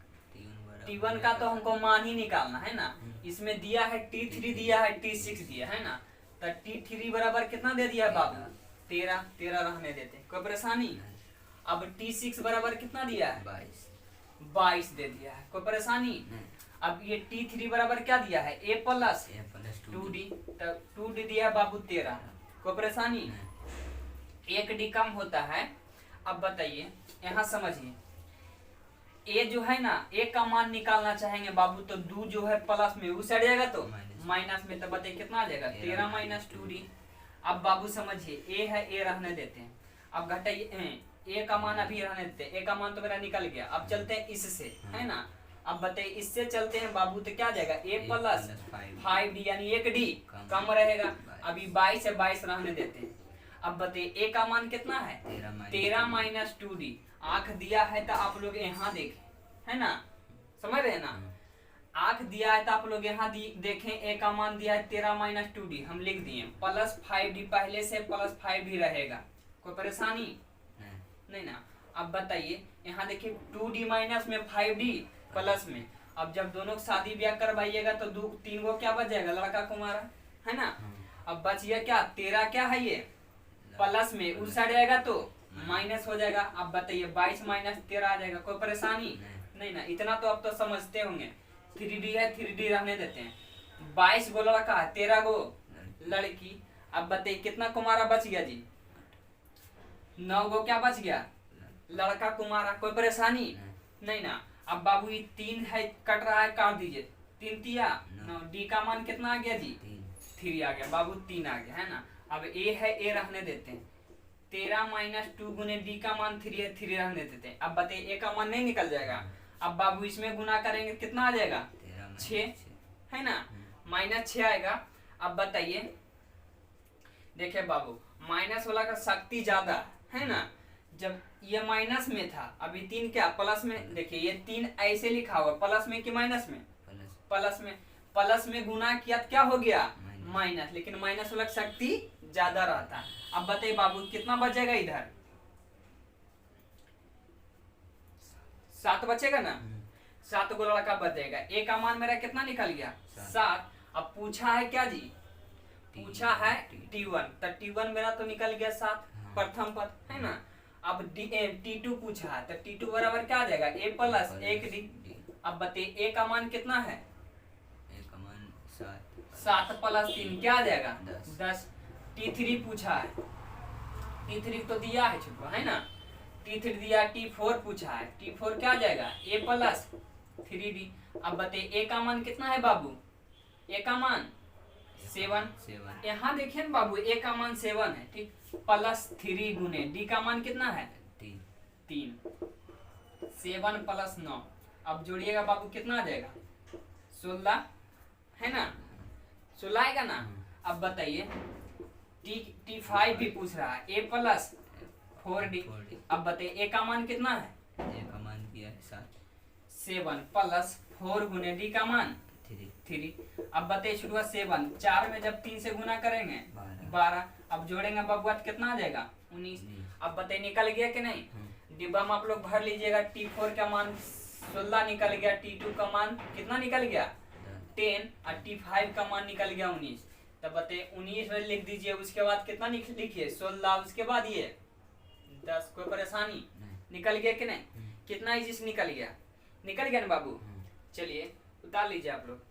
[SPEAKER 1] T1 का तो हमको मान ही निकालना है ना। इसमें दिया है T3 दिया है T6 दिया है ना, तो T3 बराबर कितना दे दिया है बाबू? 13 रहने देते, कोई परेशानी? अब T6 बराबर कितना दिया है? 22 दे दिया है, कोई परेशानी? अब ये T3 बराबर क्या दिया है? A प्लस 2D, तब 2D दिया है बाबू 13, कोई परेशानी? 1D कम होता है। अब बताइए यहाँ समझिए, ए जो है ना, ए का मान निकालना चाहेंगे बाबू, तो 2 जो है प्लस में उस साइड जाएगा, तो माइनस में, तो बताइए कितना आ जाएगा? 13 माइनस 2D। अब बाबू समझिए, ए है, ए रहने देते हैं। अब घटाइए, ए का मान अभी रहने देते हैं, ए का मान तो मेरा निकल गया। अब चलते हैं इससे, है ना। अब बताइए इससे चलते हैं बाबू, तो क्या जाएगा? ए प्लस 5D यानी 1D कम रहेगा। अभी 22 है, 22 रहने देते हैं। अब बताइए ए का मान कितना है? 13 माइनस 2D। आंख दिया है तो आप लोग यहाँ देखें, है ना, समझ रहे हैं ना। आंख दिया है तो आप लोग यहाँ देखें, ए का मान दिया है 13 माइनस 2D, हम लिख दिए प्लस 5D, पहले से प्लस 5D रहेगा, कोई परेशानी नहीं ना। अब बताइए यहाँ देखिए 2D माइनस में 5D प्लस में, अब जब दोनों शादी ब्याह करवाइएगा तो 3 गो क्या बच जाएगा? लड़का कुमारा, है ना। अब बच गया क्या? 13 क्या है, ये प्लस में उस साइड आएगा तो माइनस हो जाएगा। अब बताइए 22 माइनस 13 आ जाएगा, कोई परेशानी नहीं ना। इतना तो अब तो समझते होंगे। 3D है, 3D रहने देते हैं। 22 गो लड़का है, 13 गो लड़की। अब बताइए कितना कुमारा बच गया जी? 9 गो क्या बच गया? लड़का कुमारा, कोई परेशानी नहीं ना। अब बाबू ये 3 है, कट रहा है, काट दीजिए। 3 तिया 9, डी का मान कितना आ गया जी? 3 आ गया बाबू, 3 आ गया, है ना। अब ए है, ए रहने देते हैं। 13 माइनस 2 गुने डी का मान 3 है, 3 रहने देते हैं। अब बताइए ए का मान नहीं निकल जाएगा। अब बाबू इसमें गुना करेंगे कितना आ जाएगा? 6, है ना, माइनस 6 आएगा। अब बताइए देखिए बाबू, माइनस वाला का शक्ति ज्यादा है ना। जब ये माइनस में था, अभी 3 क्या प्लस में, देखिए ये 3 ऐसे लिखा हुआ, प्लस में कि माइनस में? प्लस में गुना किया तो क्या हो गया? माइनस, लेकिन माइनस वाला शक्ति ज्यादा रहता है। अब बताइए बाबू कितना बचेगा इधर? 7 बचेगा ना। 7 गो लड़का बचेगा। ए का मान मेरा कितना निकल गया? 7। अब पूछा है क्या जी? पूछा है T1, तो T1 मेरा तो निकल गया 7, प्रथम पद, है ना। अब T2 पूछा है, तो T2 बराबर क्या आ जाएगा? A plus 1D। अब बताइए ए का मान कितना है? 7 प्लस 3 क्या आ जाएगा? 10। T3 पूछा है, T3 तो दिया है छोटू, है ना। T3 दिया, T4 पूछा है, T4 क्या आ जाएगा? A plus 3D। अब बताइए ए का मान कितना है बाबू? ए का मान 7। यहाँ देखिए ना बाबू, ए का मान 7 है, ठीक। प्लस 3 गुने डी का मान कितना है? 3। 7 प्लस 9, अब जोड़िएगा बाबू कितना आ जाएगा? 16, है ना। 16 आएगा ना। अब बताइए T5 भी पूछ रहा है, A प्लस 4D। अब बताइए ए का मान कितना है?
[SPEAKER 2] ए का मान किया है
[SPEAKER 1] 7 प्लस 4 गुने डी का मान 3। अब बताइए शुरुआत 7, 4 में जब 3 से गुना करेंगे 12। अब जोड़ेंगे बाबू कितना आ जाएगा? 19। अब बताइए निकल गया कि नहीं? डिब्बा में आप लोग भर लीजिएगा। T4 का मान 16 निकल गया, T2 का मान कितना निकल गया 10 और T5 का मान निकल गया 19। तब बताइए 19 में लिख दीजिए, उसके बाद कितना लिखिए 16, उसके बाद ये 10। कोई परेशानी निकल गया कि नहीं? कितना इजिस निकल गया? निकल गया ना बाबू? चलिए उतार लीजिए आप लोग।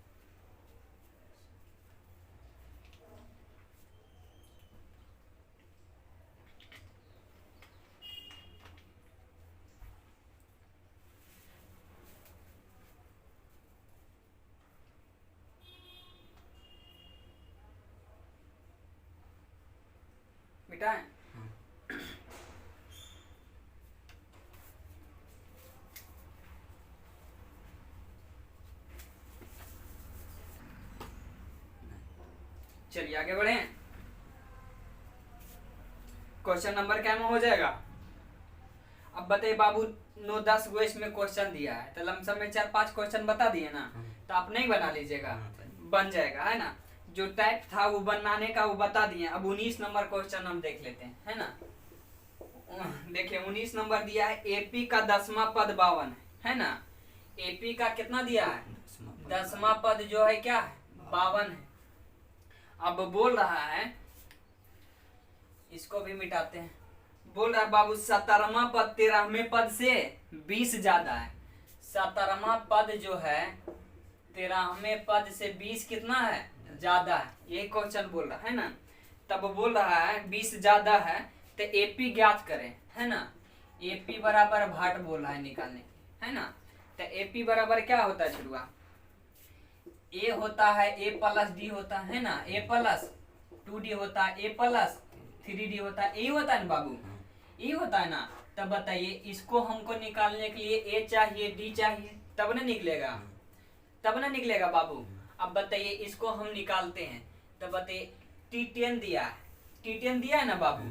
[SPEAKER 1] मिटाएं? चलिए आगे बढ़े। क्वेश्चन नंबर क्या में हो जाएगा? अब बताइए बाबू 9-10 गो इसमें क्वेश्चन दिया है, तो लमसम में 4-5 क्वेश्चन बता दिए ना, तो आप नहीं बना लीजिएगा, बन जाएगा, है ना। जो टाइप था वो बनाने का वो बता दिए। अब 19 नंबर क्वेश्चन हम देख लेते हैं, है ना। देखिए 19 नंबर दिया है, एपी का 10वां पद 52 है ना। एपी का कितना दिया है? 10वां पद जो है क्या है 52 है। अब बोल रहा है, इसको भी मिटाते हैं। बोल रहा है बाबू 17वां पद 13वें पद से 20 ज्यादा है। 17वां पद जो है 13वें पद से 20 कितना है? ज्यादा है। यही क्वेश्चन बोल रहा है ना। तब बोल रहा है 20 ज्यादा है तो एपी ज्ञात करें, है ना। एपी बराबर भाट बोल रहा है निकालने, है ना। तो एपी बराबर क्या होता है शुरुआ? ए होता है ए प्लस डी होता है ना, ए प्लस 2d होता है, ए प्लस 3d होता है, ए होता है ना बाबू, ए होता है ना। तब बताइए इसको हमको निकालने के लिए ए चाहिए डी चाहिए, तब ना निकलेगा, तब ना निकलेगा बाबू। अब बताइए इसको हम निकालते हैं, तब बताइए T10 दिया है, T10 दिया है ना बाबू,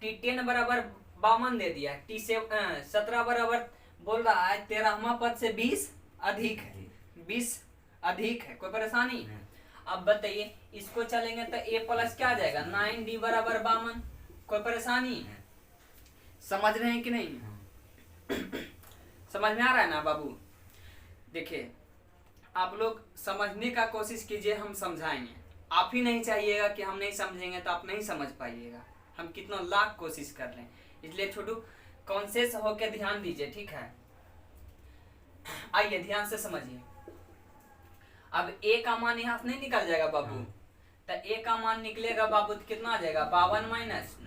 [SPEAKER 1] T10 बराबर 52 दे दिया है, T17 बराबर बोल रहा है 13वां पद से 20 अधिक है, 20 अधिक है। कोई परेशानी? अब बताइए इसको चलेंगे तो a प्लस क्या आ जाएगा 9d बराबर 52। कोई परेशानी? समझ रहे हैं कि नहीं? समझ में आ रहा है ना बाबू? देखिए आप लोग समझने का कोशिश कीजिए, हम समझाएंगे। आप ही नहीं चाहिएगा कि हम नहीं समझेंगे तो आप नहीं समझ पाइएगा। हम कितना लाख कोशिश कर रहे हैं, इसलिए छोटू कॉन्शियस होकर ध्यान दीजिए, ठीक है। आइए ध्यान से समझिए। अब ए का मान यहाँ से नहीं निकल जाएगा बाबू, तो ए का मान निकलेगा बाबू तो कितना आ जाएगा 52 माइनस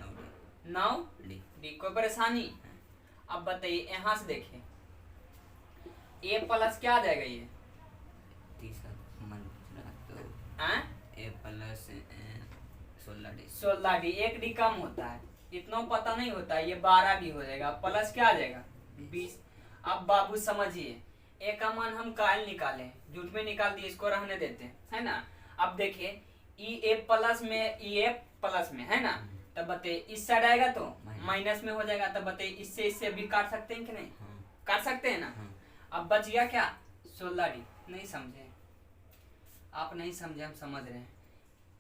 [SPEAKER 1] 9d। कोई परेशानी? अब बताइए यहाँ से देखिए ए प्लस क्या आ जाएगा ये
[SPEAKER 2] ए प्लस 16d
[SPEAKER 1] 16d, 1d कम होता है, इतना पता नहीं होता है, ये 12d हो जाएगा, प्लस क्या आ जाएगा 20। अब बाबू समझिए ए का मान हम काल निकाले, झूठ में निकाल दिए, इसको रहने देते हैं, है ना। अब देखिए ई ए प्लस में ई ए प्लस में, है ना। तब बताइए इस साइड आएगा तो माइनस में हो जाएगा। तब बताइए इससे भी काट सकते हैं कि नहीं? काट सकते हैं ना। अब बच गया क्या 16d। नहीं समझे आप? नहीं समझे, हम समझ रहे हैं।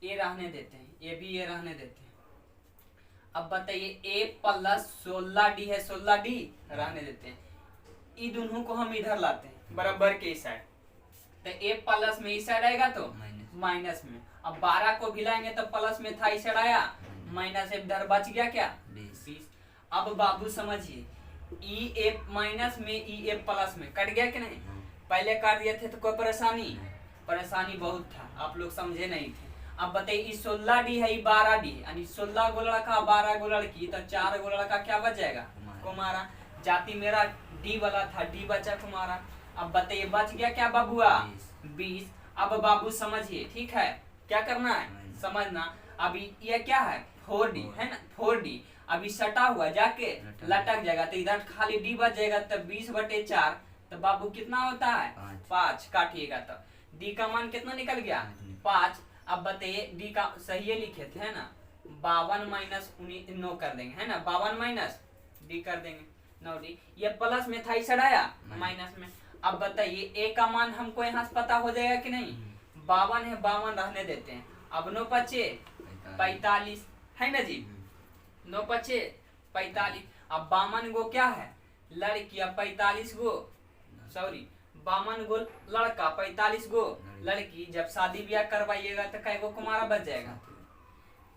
[SPEAKER 1] ये रहने देते हैं, ये भी ये रहने देते हैं। अब बताइए ए प्लस 16d है, 16d रहने देते हैं। ई दोनों को हम इधर लाते हैं बराबर के इस साइड, तो ए प्लस में इस साइड आएगा तो माइनस में। अब 12 को भिलाएंगे तो प्लस में था, इस साइड आया माइनस, इधर बच गया क्या 20। अब बाबू समझिए ई ए माइनस में ई ए प्लस में कट गया कि नहीं? पहले काट दिए थे तो कोई परेशानी? परेशानी बहुत था, आप लोग समझे नहीं थे। अब बताइए 16d है, 12d है, यानी 16 गो लड़का 12 गो लड़की, तो 4 गो लड़का क्या बच जाएगा कुमारा। जाति मेरा डी वाला था, डी बचा कुमारा। अब बताइए बच गया क्या बाबुआ 20। अब बाबू समझिए, ठीक है, क्या करना है समझना। अभी ये क्या है 4d है ना, 4d अभी सटा हुआ जाके लटक जाएगा, तो इधर खाली डी बच जाएगा, तो 20/4 तो बाबू कितना होता है 5। काटिएगा तो डी का मान कितना निकल गया 5। अब बताइए डी का सही है लिखे थे, है ना। 52 माइनस 9 कर देंगे, है ना। 52 माइनस डी कर देंगे 9d। ये प्लस में था, इस साइड आया माइनस में। अब बताइए ए का मान हमको यहाँ से पता हो जाएगा कि नहीं? 52 है, 52 रहने देते हैं। अब 9×5 = 45 है ना जी, 9×5 = 45। अब 52 गो क्या है लड़कियां, 45 गो सॉरी 52 गो लड़का, 45 गो लड़की। जब शादी ब्याह करवाइएगा तो कै गो कुमारा बच जाएगा,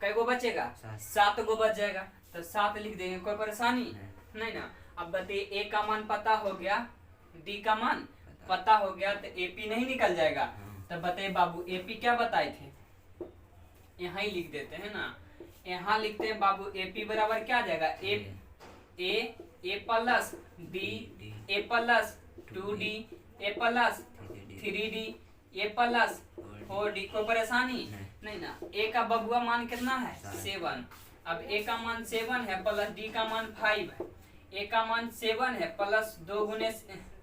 [SPEAKER 1] कै गो बचेगा, 7 गो बच जाएगा। तो 7 लिख देंगे, कोई परेशानी नहीं ना। अब बताइए ए का मान पता हो गया, डी का मान पता हो गया, तो एपी नहीं निकल जाएगा। तो बताइए बाबू एपी क्या बताए थे, यहाँ ही लिख देते हैं ना, यहाँ लिखते हैं बाबू एपी बराबर क्या आ जाएगा, ए प्लस बी, ए प्लस 2d, ए प्लस 3d, ए प्लस 4d। कोई परेशानी नहीं ना। ए का बबुआ मान कितना है 7। अब ए का मान 7 है प्लस डी का मान 5 है। ए का मान 7 है प्लस 2 गुने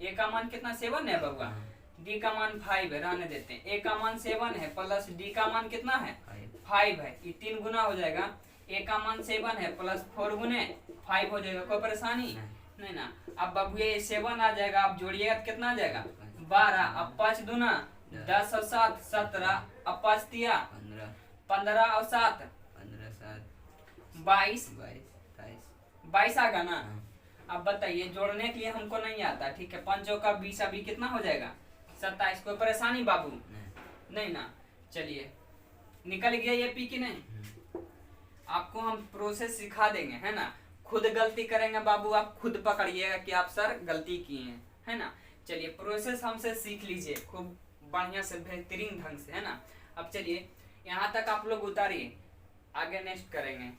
[SPEAKER 1] ए का मान कितना 7 है बबुआ, डी का मान 5 है, रहने देते हैं। ए का मान 7 है प्लस डी का मान कितना है 5 है, ये 3 गुना हो जाएगा। ए का मान 7 है प्लस 4 गुने 5 हो जाएगा, कोई परेशानी नहीं ना। अब बाबू ये 7 आ जाएगा, अब जोड़िएगा तो कितना आ जाएगा 12। अब 5 दूना 10 और 7 17, अब 5 तिया 15 और 7 22 22 आ गया ना। अब बताइए जोड़ने के लिए हमको नहीं आता, ठीक है। 5 का 20, अभी कितना हो जाएगा 27। कोई परेशानी बाबू नहीं ना। चलिए निकल गया ये पी की नहीं, आपको हम प्रोसेस सिखा देंगे है ना। खुद गलती करेंगे बाबू, आप खुद पकड़िएगा कि आप सर गलती किए हैं, है ना। चलिए प्रोसेस हमसे सीख लीजिए खूब बढ़िया से, बेहतरीन ढंग से, है ना। अब चलिए यहाँ तक आप लोग उतारिए, आगे नेक्स्ट करेंगे।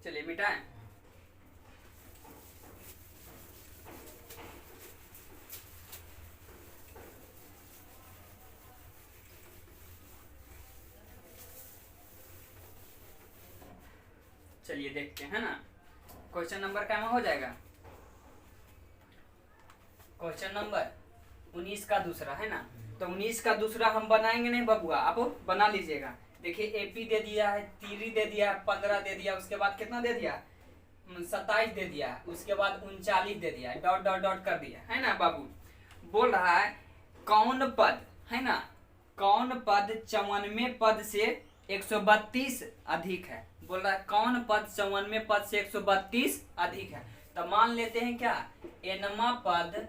[SPEAKER 1] चलिए मिटाएं। चलिए देखते हैं ना, क्वेश्चन नंबर क्या हो जाएगा, क्वेश्चन नंबर 19 का दूसरा, है ना। तो 19 का दूसरा हम बनाएंगे नहीं बबुआ, आप बना लीजिएगा। देखिए एपी दे दिया है, 3 दे दिया है, 15 दे दिया, उसके बाद कितना दे दिया 27 दे दिया, उसके बाद 39 दे दिया, डॉट डॉट डॉट कर दिया, है ना बाबू। बोल रहा है कौन पद, है ना, कौन पद 94 पद से 132 अधिक है। बोल रहा है कौन पद 94 पद से 132 अधिक है। तो मान लेते हैं क्या, एनमा पद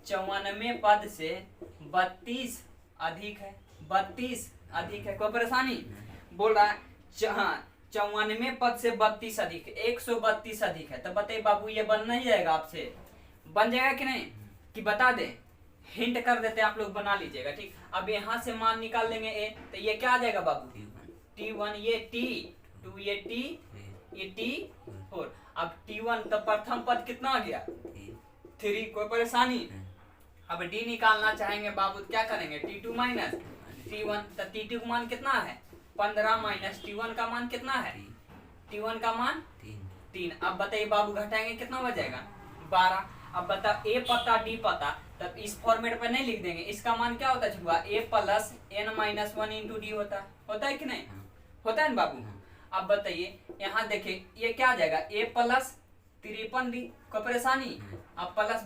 [SPEAKER 1] 94 पद से 32 अधिक है, 32 अधिक है, कोई परेशानी। बोल रहा है 94 पद से 32 अधिक, 132 अधिक है। तो बताइए बाबू ये बन नहीं जाएगा, आपसे बन जाएगा कि नहीं, कि बता दे, हिंट कर देते हैं, आप लोग बना लीजिएगा, ठीक। अब यहाँ से मान निकाल लेंगे ए, तो ये क्या आ जाएगा बाबू T1, ये T2, ये T, ये T4। अब T1 तो प्रथम पद कितना आ गया 3, कोई परेशानी। अब D निकालना चाहेंगे बाबू, क्या करेंगे T2 माइनस T1, तो T2 का मान कितना है 15 माइनस T1 का मान कितना है, T1 का मान 3। अब बताइए बाबू घटाएंगे कितना हो जाएगा 12। अब बता A पता D पता, तब इस फॉर्मेट पर नहीं लिख देंगे, इसका मान क्या होता है A plus n minus 1 into D होता है कि नहीं, होता है ना बाबू। अब बताइए यहाँ देखिए ये क्या आ जाएगा A प्लस 53D, कोई परेशानी। अब प्लस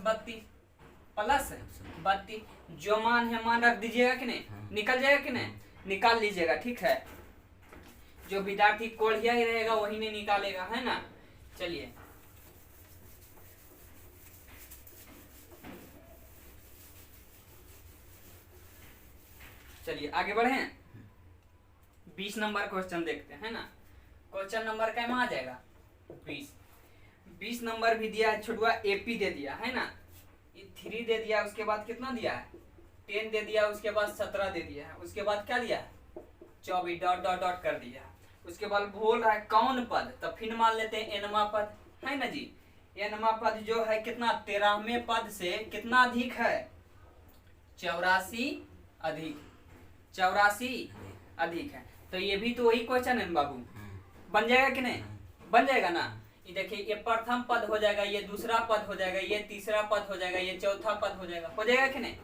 [SPEAKER 1] 32 जो मान है मान रख दीजिएगा कि नहीं, निकल जाएगा कि नहीं, निकाल लीजिएगा, ठीक है। जो विद्यार्थी कोढ़िया ही रहेगा वही नहीं निकालेगा, है ना। चलिए चलिए आगे बढ़े, 20 नंबर क्वेश्चन देखते हैं ना। क्वेश्चन नंबर क्या आ जाएगा 20 नंबर भी दिया है छोटुआ, एपी दे दिया है ना, 3 दे दिया, उसके बाद कितना दिया है 10 दे दिया, उसके बाद 17 दे दिया है, उसके बाद क्या दिया 24 डॉट डॉट डॉट कर दिया। उसके बाद बोल रहा है कौन पद, तो फिर मान लेते हैं एनमा पद, है ना जी। एनमा पद जो है कितना 13वें पद से कितना अधिक है 84 अधिक 84 अधिक है। तो ये भी तो वही क्वेश्चन है ना बाबू, बन जाएगा कि नहीं? बन जाएगा ना। ये देखिए, ये प्रथम पद हो जाएगा, ये दूसरा पद हो जाएगा, ये तीसरा पद हो जाएगा, ये चौथा पद हो जाएगा कि नहीं?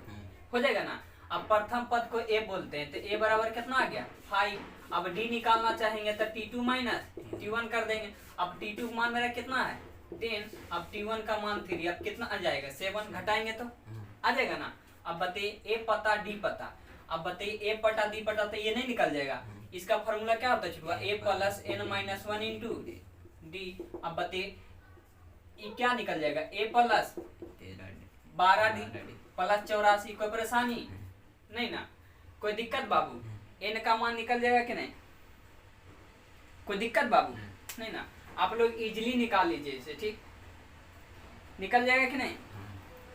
[SPEAKER 1] हो जाएगा ना। अब प्रथम पद को ए बोलते हैं, तो ए बराबर कितना आ गया 5। अब डी निकालना चाहेंगे तो T2 माइनस T1 कर देंगे। अब T2 का मान मेरा कितना है 10, अब T1 का मान 3, अब कितना आ जाएगा 7, घटाएंगे तो आ जाएगा ना। अब बताइए ए पता डी पता, अब बताइए ए पटा डी पटा, तो ये नहीं निकल जाएगा। इसका फॉर्मूला क्या होता है छुआ, A plus n minus 1 into D. अब बताइए ये क्या निकल जाएगा, ए प्लस 12 डी प्लस 84। कोई परेशानी नहीं ना, कोई दिक्कत बाबू? एन का मान निकल जाएगा कि नहीं? कोई दिक्कत बाबू? नहीं ना। आप लोग इजीली निकाल लीजिए इसे, ठीक? निकल जाएगा कि नहीं?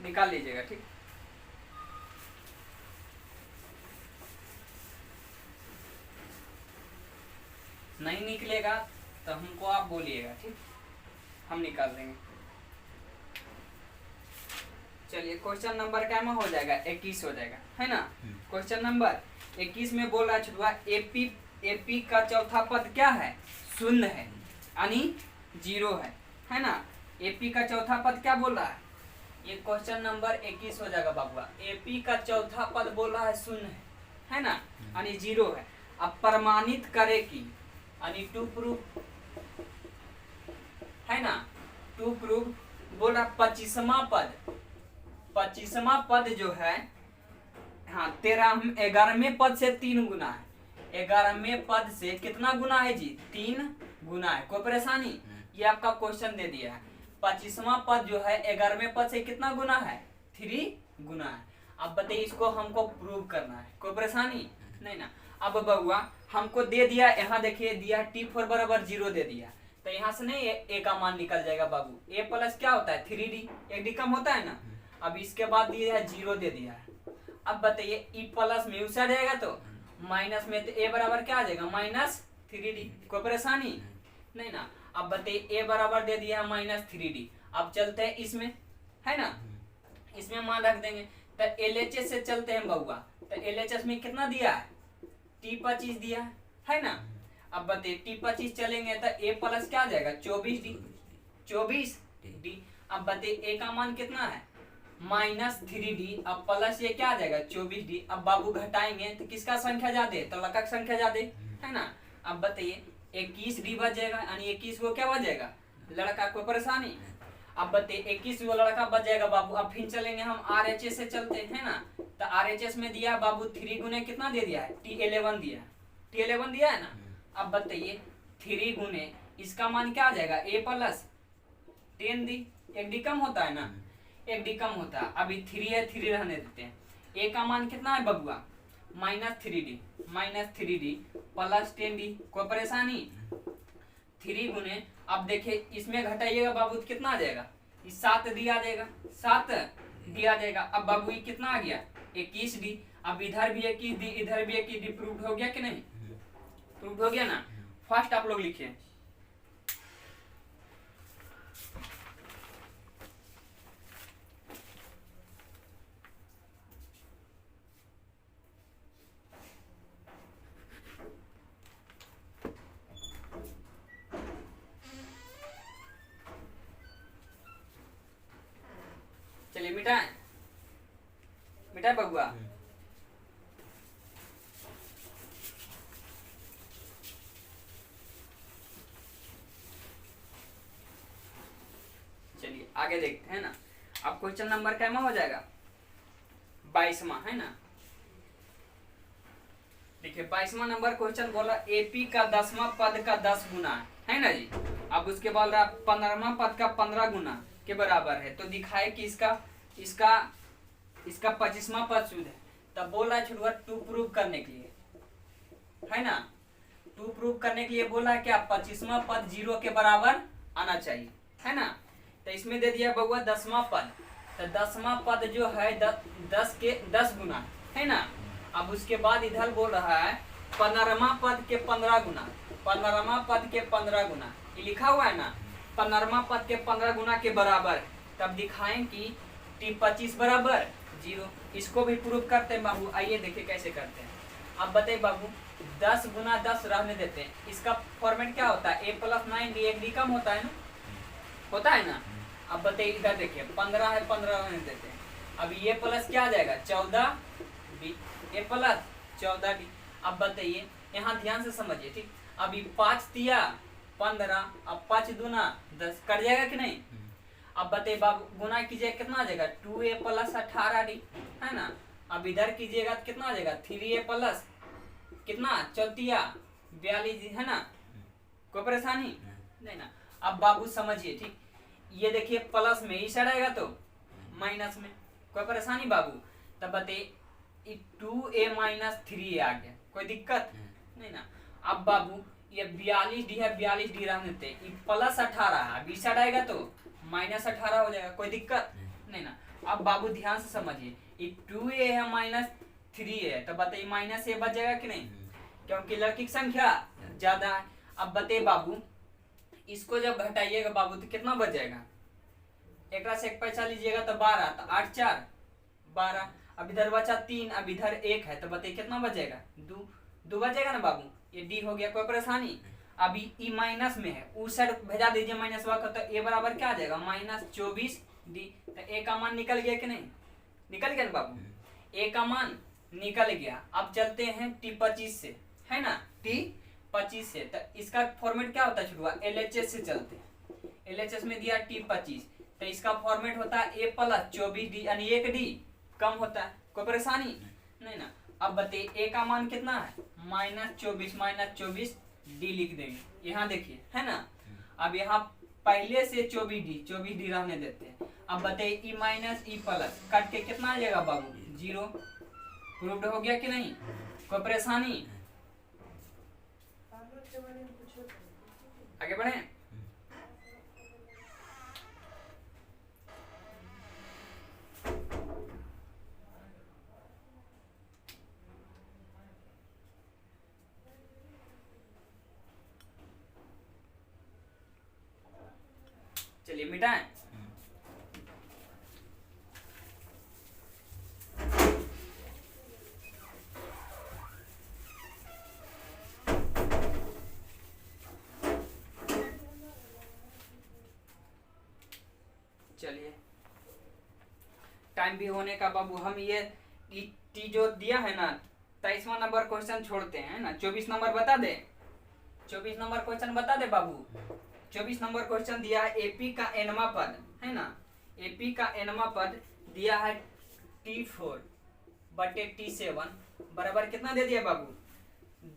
[SPEAKER 1] निकाल लीजिएगा, ठीक? नहीं निकलेगा तो हमको आप बोलिएगा, ठीक? हम निकाल देंगे। चलिए क्वेश्चन नंबर क्या में हो जाएगा 21 हो जाएगा, है ना। क्वेश्चन नंबर 21 में बोल रहा है छुआ, एपी का चौथा पद क्या है, शून्य है, यानी 0 है ना। एपी का चौथा पद क्या बोल रहा है, ये क्वेश्चन नंबर 21 हो जाएगा बाबुआ। एपी का चौथा पद बोल रहा है शून्य है ना, यानी 0 है। अब प्रमाणित करे कि, यानी टू प्रूफ है ना, टू प्रूफ बोल रहा 25वां पद जो है, हाँ 11वें पद से 3 गुना है। 11वें पद से कितना गुना है जी, 3 गुना है। कोई परेशानी? ये आपका क्वेश्चन दे दिया है। 25वां पद जो है 11वें पद से कितना गुना है, 3 गुना है। अब बताइए इसको हमको प्रूव करना है। कोई परेशानी नहीं ना। अब बउआ हमको दे दिया, यहाँ देखिए दिया T4 बराबर 0 दे दिया, तो यहाँ से नहीं ए का मान निकल जाएगा बाबू। ए प्लस क्या होता है 3D, एक डी कम होता है ना। अब इसके बाद दिया है 0 दे दिया है। अब बताइए ई प्लस में यूज आ जाएगा तो माइनस में, तो ए बराबर क्या आ जाएगा माइनस 3D। कोई परेशानी नहीं ना। अब बताइए ए बराबर दे दिया है माइनस 3D। अब चलते हैं इसमें, है ना, इसमें मान रख देंगे। तो LHS से चलते हैं बउआ, तो LHS में कितना दिया है T25 दिया है ना। अब बताइए T25 चलेंगे तो ए प्लस क्या आ जाएगा 24D। अब बताइए ए का मान कितना है माइनस 3D, अब प्लस ये क्या आ जाएगा 24D। अब बाबू घटाएंगे तो किसका संख्या ज्यादा, तो लड़का की संख्या ज्यादा है ना। अब बताइए 21D बच जाएगा, यानी 21 वो क्या बच जाएगा लड़का। कोई परेशानी? अब बताइए 21 वो लड़का बच जाएगा बाबू। अब फिर चलेंगे हम RHS से चलते हैं ना, तो RHS में दिया बाबू 3 गुने कितना दे दिया है T11 दिया, T11 दिया है ना। अब बताइए 3 गुने इसका मान क्या आ जाएगा ए प्लस 10D, एक डी कम होता है ना, एक डी कम होता है। अभी 3 है, 3 रहने देते हैं। ए का मान कितना है बबुआ माइनस 3D प्लस 10D। कोई परेशानी? 3 गुने, अब देखिए इसमें घटाइएगा बाबू तो कितना आ जाएगा, 7D आ जाएगा, 7D आ जाएगा। अब बाबू ये कितना आ गया 21D। अब इधर भी 21D, इधर भी 21D। प्रूव हो गया कि नहीं? प्रूव हो गया ना। फर्स्ट आप लोग लिखिए, चलिए मिटाए बबुआ। चलिए आगे देखते हैं ना। अब क्वेश्चन नंबर क्या में हो जाएगा 22वां, है ना। देखिए 22वां नंबर क्वेश्चन बोला एपी का 10वां पद का 10 गुना है ना जी। अब उसके बाद 15वां पद का 15 गुना के बराबर है, तो दिखाए कि इसका 25वां पद शुद्ध है। तब बोल रहा है छुड़वा टू प्रूव करने के लिए, है ना। टू प्रूव करने के लिए बोला है क्या 25वां पद 0 के बराबर आना चाहिए, है ना। तो इसमें दे दिया बउआ 10वां पद, तो 10वां पद जो है 10 के 10 गुना है ना। अब उसके बाद इधर बोल रहा है 15वां पद के 15 गुना, 15वां पद के 15 गुना, ये लिखा हुआ है ना। 15वां पद के 15 गुना के बराबर, तब दिखाएं कि T25 बराबर 0। इसको भी प्रूव करते हैं बाबू, आइए देखिए कैसे करते हैं। अब बताइए बाबू 10 गुना 10 रहने देते हैं, इसका फॉर्मेट क्या होता है, a प्लस 9d, एक डी कम होता है ना, होता है ना। अब बताइए इधर देखिए 15 है, 15 रहने देते हैं। अब ये प्लस क्या आ जाएगा 14d, a प्लस 14d। अब बताइए यहाँ ध्यान से समझिए ठीक। अभी 5 दिया 15, अब 5 दूना 10, कट जाएगा कि नहीं। अब बताइए बाबू गुना कीजिए कितना आ जाएगा 2a प्लस 18d, है ना। अब इधर कीजिएगा तो कितना आ जाएगा 3a प्लस कितना 42 है ना। कोई परेशानी नहीं ना। अब बाबू समझिए ठीक, ये देखिए प्लस में ही आएगा तो माइनस में, कोई परेशानी बाबू। तब बताइए 2a माइनस 3a आ गया, कोई दिक्कत नहीं ना। अब बाबू ये 42d है, 42d रहने देते हैं, प्लस 18 है, अब इस साइड आएगा तो माइनस 18 हो जाएगा, कोई दिक्कत नहीं ना। अब बाबू ध्यान से समझिए, ये 2a है माइनस 3a है, तो बताइए माइनस a बच जाएगा कि नहीं, क्योंकि लड़की की संख्या ज्यादा है। अब बताइए बाबू इसको जब घटाइएगा बाबू तो कितना बच जाएगा, एक से एक पैसा लीजिएगा तो 12, तो 8 4 12। अब इधर बचा 3, अब इधर 1 है, तो बताइए कितना बचेगा 2 बचेगा ना बाबू, ये डी हो गया, कोई परेशानी। अभी ई माइनस में है, उस साइड भेजा दीजिए माइनस वाला, तो ए बराबर क्या आ जाएगा माइनस 24d। तो ए का मान निकल गया कि नहीं, निकल गया ना बाबू, ए का मान निकल गया। अब चलते हैं T25 से, है ना, T25 से। तो इसका फॉर्मेट क्या होता है छुटवा, LHS से चलते हैं। LHS में दिया T25, तो इसका फॉर्मेट होता है a प्लस 24d, यानी 1d कम होता है, कोई परेशानी नहीं ना। अब बताइए ए का मान कितना है माइनस 24d लिख देंगे, यहाँ देखिए है ना। अब यहाँ पहले से 24d रहने देते हैं। अब बताइए E minus E plus cut के कितना आ जाएगा बाबू 0, प्रूव्ड हो गया कि नहीं, कोई परेशानी। आगे बढ़े। चलिए मिटाएं। चलिए टाइम भी होने का बाबू, हम ये टी जो दिया है ना 23वां नंबर क्वेश्चन छोड़ते हैं ना, 24 नंबर बता दे, 24 नंबर क्वेश्चन बता दे बाबू। 24 नंबर क्वेश्चन दिया है एपी का एनवा पद, है ना, एपी का एनवा पद दिया है T4 बटे T7 बराबर कितना दे दिया बाबू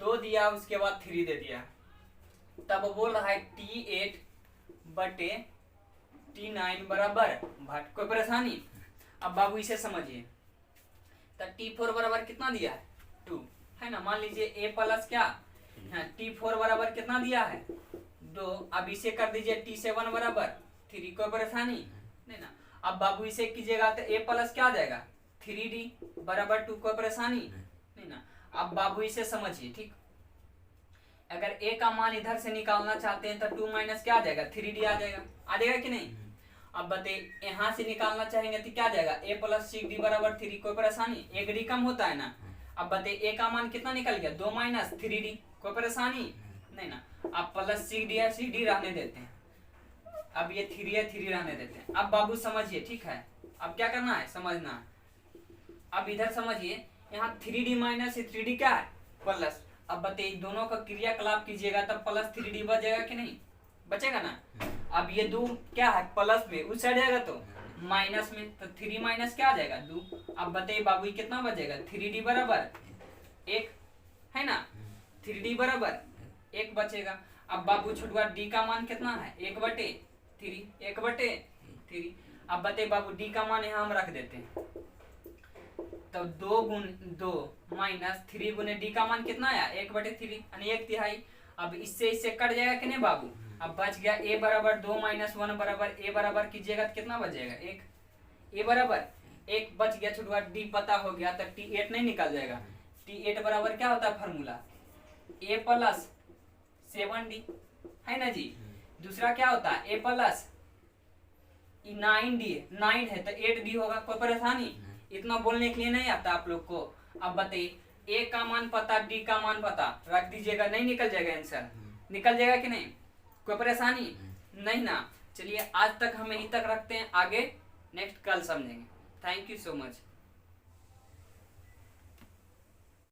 [SPEAKER 1] 2 दिया, उसके बाद 3 दे दिया। तब बोल रहा है T8 बटे T9 बराबर भाट, कोई परेशानी। अब बाबू इसे समझिए, तो T4 बराबर कितना दिया है 2, है ना। मान लीजिए a प्लस क्या है T4 बराबर कितना दिया है 2, अब इसे कर दीजिए T7 बराबर 3, कोई परेशानी नहीं ना। अब बाबू इसे कीजिएगा तो a प्लस क्या आ जाएगा 3d बराबर 2, कोई परेशानी नहीं ना। अब बाबू इसे समझिए ठीक, अगर a का मान इधर से निकालना चाहते हैं तो 2 माइनस क्या आ जाएगा 3d आ जाएगा कि नहीं। अब बताइए यहाँ से निकालना चाहेंगे तो क्या आ जाएगा a प्लस 6d बराबर 3, कोई परेशानी, 1d कम होता है ना। अब बताइए a का मान कितना निकल गया 2 माइनस 3d, कोई परेशानी नहीं ना। अब प्लस 6d है, 6d रहने देते हैं, अब ये 3 है 3 रहने देते हैं। अब बाबू समझिए ठीक है, अब क्या करना है समझना है। अब इधर समझिए यहाँ 3d माइनस 3d क्या है प्लस। अब बताइए दोनों का क्रियाकलाप कीजिएगा तब प्लस 3d बच जाएगा कि नहीं, बचेगा ना। अब ये 2 क्या है प्लस में, उस साइड जाएगा तो माइनस में, तो 3 माइनस क्या आ जाएगा 2। अब बताइए बाबू ये कितना बचेगा 3d बराबर 1, है ना, 3d बराबर 1 बचेगा। अब बाबू छुटवा d का मान कितना है 1 बटे 3। अब बताइए बाबू d का मान यहाँ हम रख देते हैं, तो 2 गुण 2 माइनस 3 गुने d का मान कितना आया 1 बटे 3 यानी 1/3। अब इससे कट जाएगा कि नहीं बाबू। अब बच गया a बराबर 2 माइनस 1 बराबर a बराबर कीजिएगा तो कितना बच जाएगा 1, a बराबर 1 बच गया छुटवा, d पता हो गया तो T8 नहीं निकल जाएगा। T8 बराबर क्या होता है फार्मूला a प्लस 7d, है ना जी। दूसरा क्या होता है a प्लस 9d, 9 है तो 8d होगा, कोई परेशानी। इतना बोलने के लिए नहीं आता आप लोग को। अब बताइए, ए का मान पता, डी का मान पता, रख दीजिएगा, नहीं निकल जाएगा आंसर? निकल जाएगा कि नहीं? कोई परेशानी नहीं ना? चलिए आज तक हम यहीं तक रखते हैं, आगे नेक्स्ट कल समझेंगे। Thank you so much.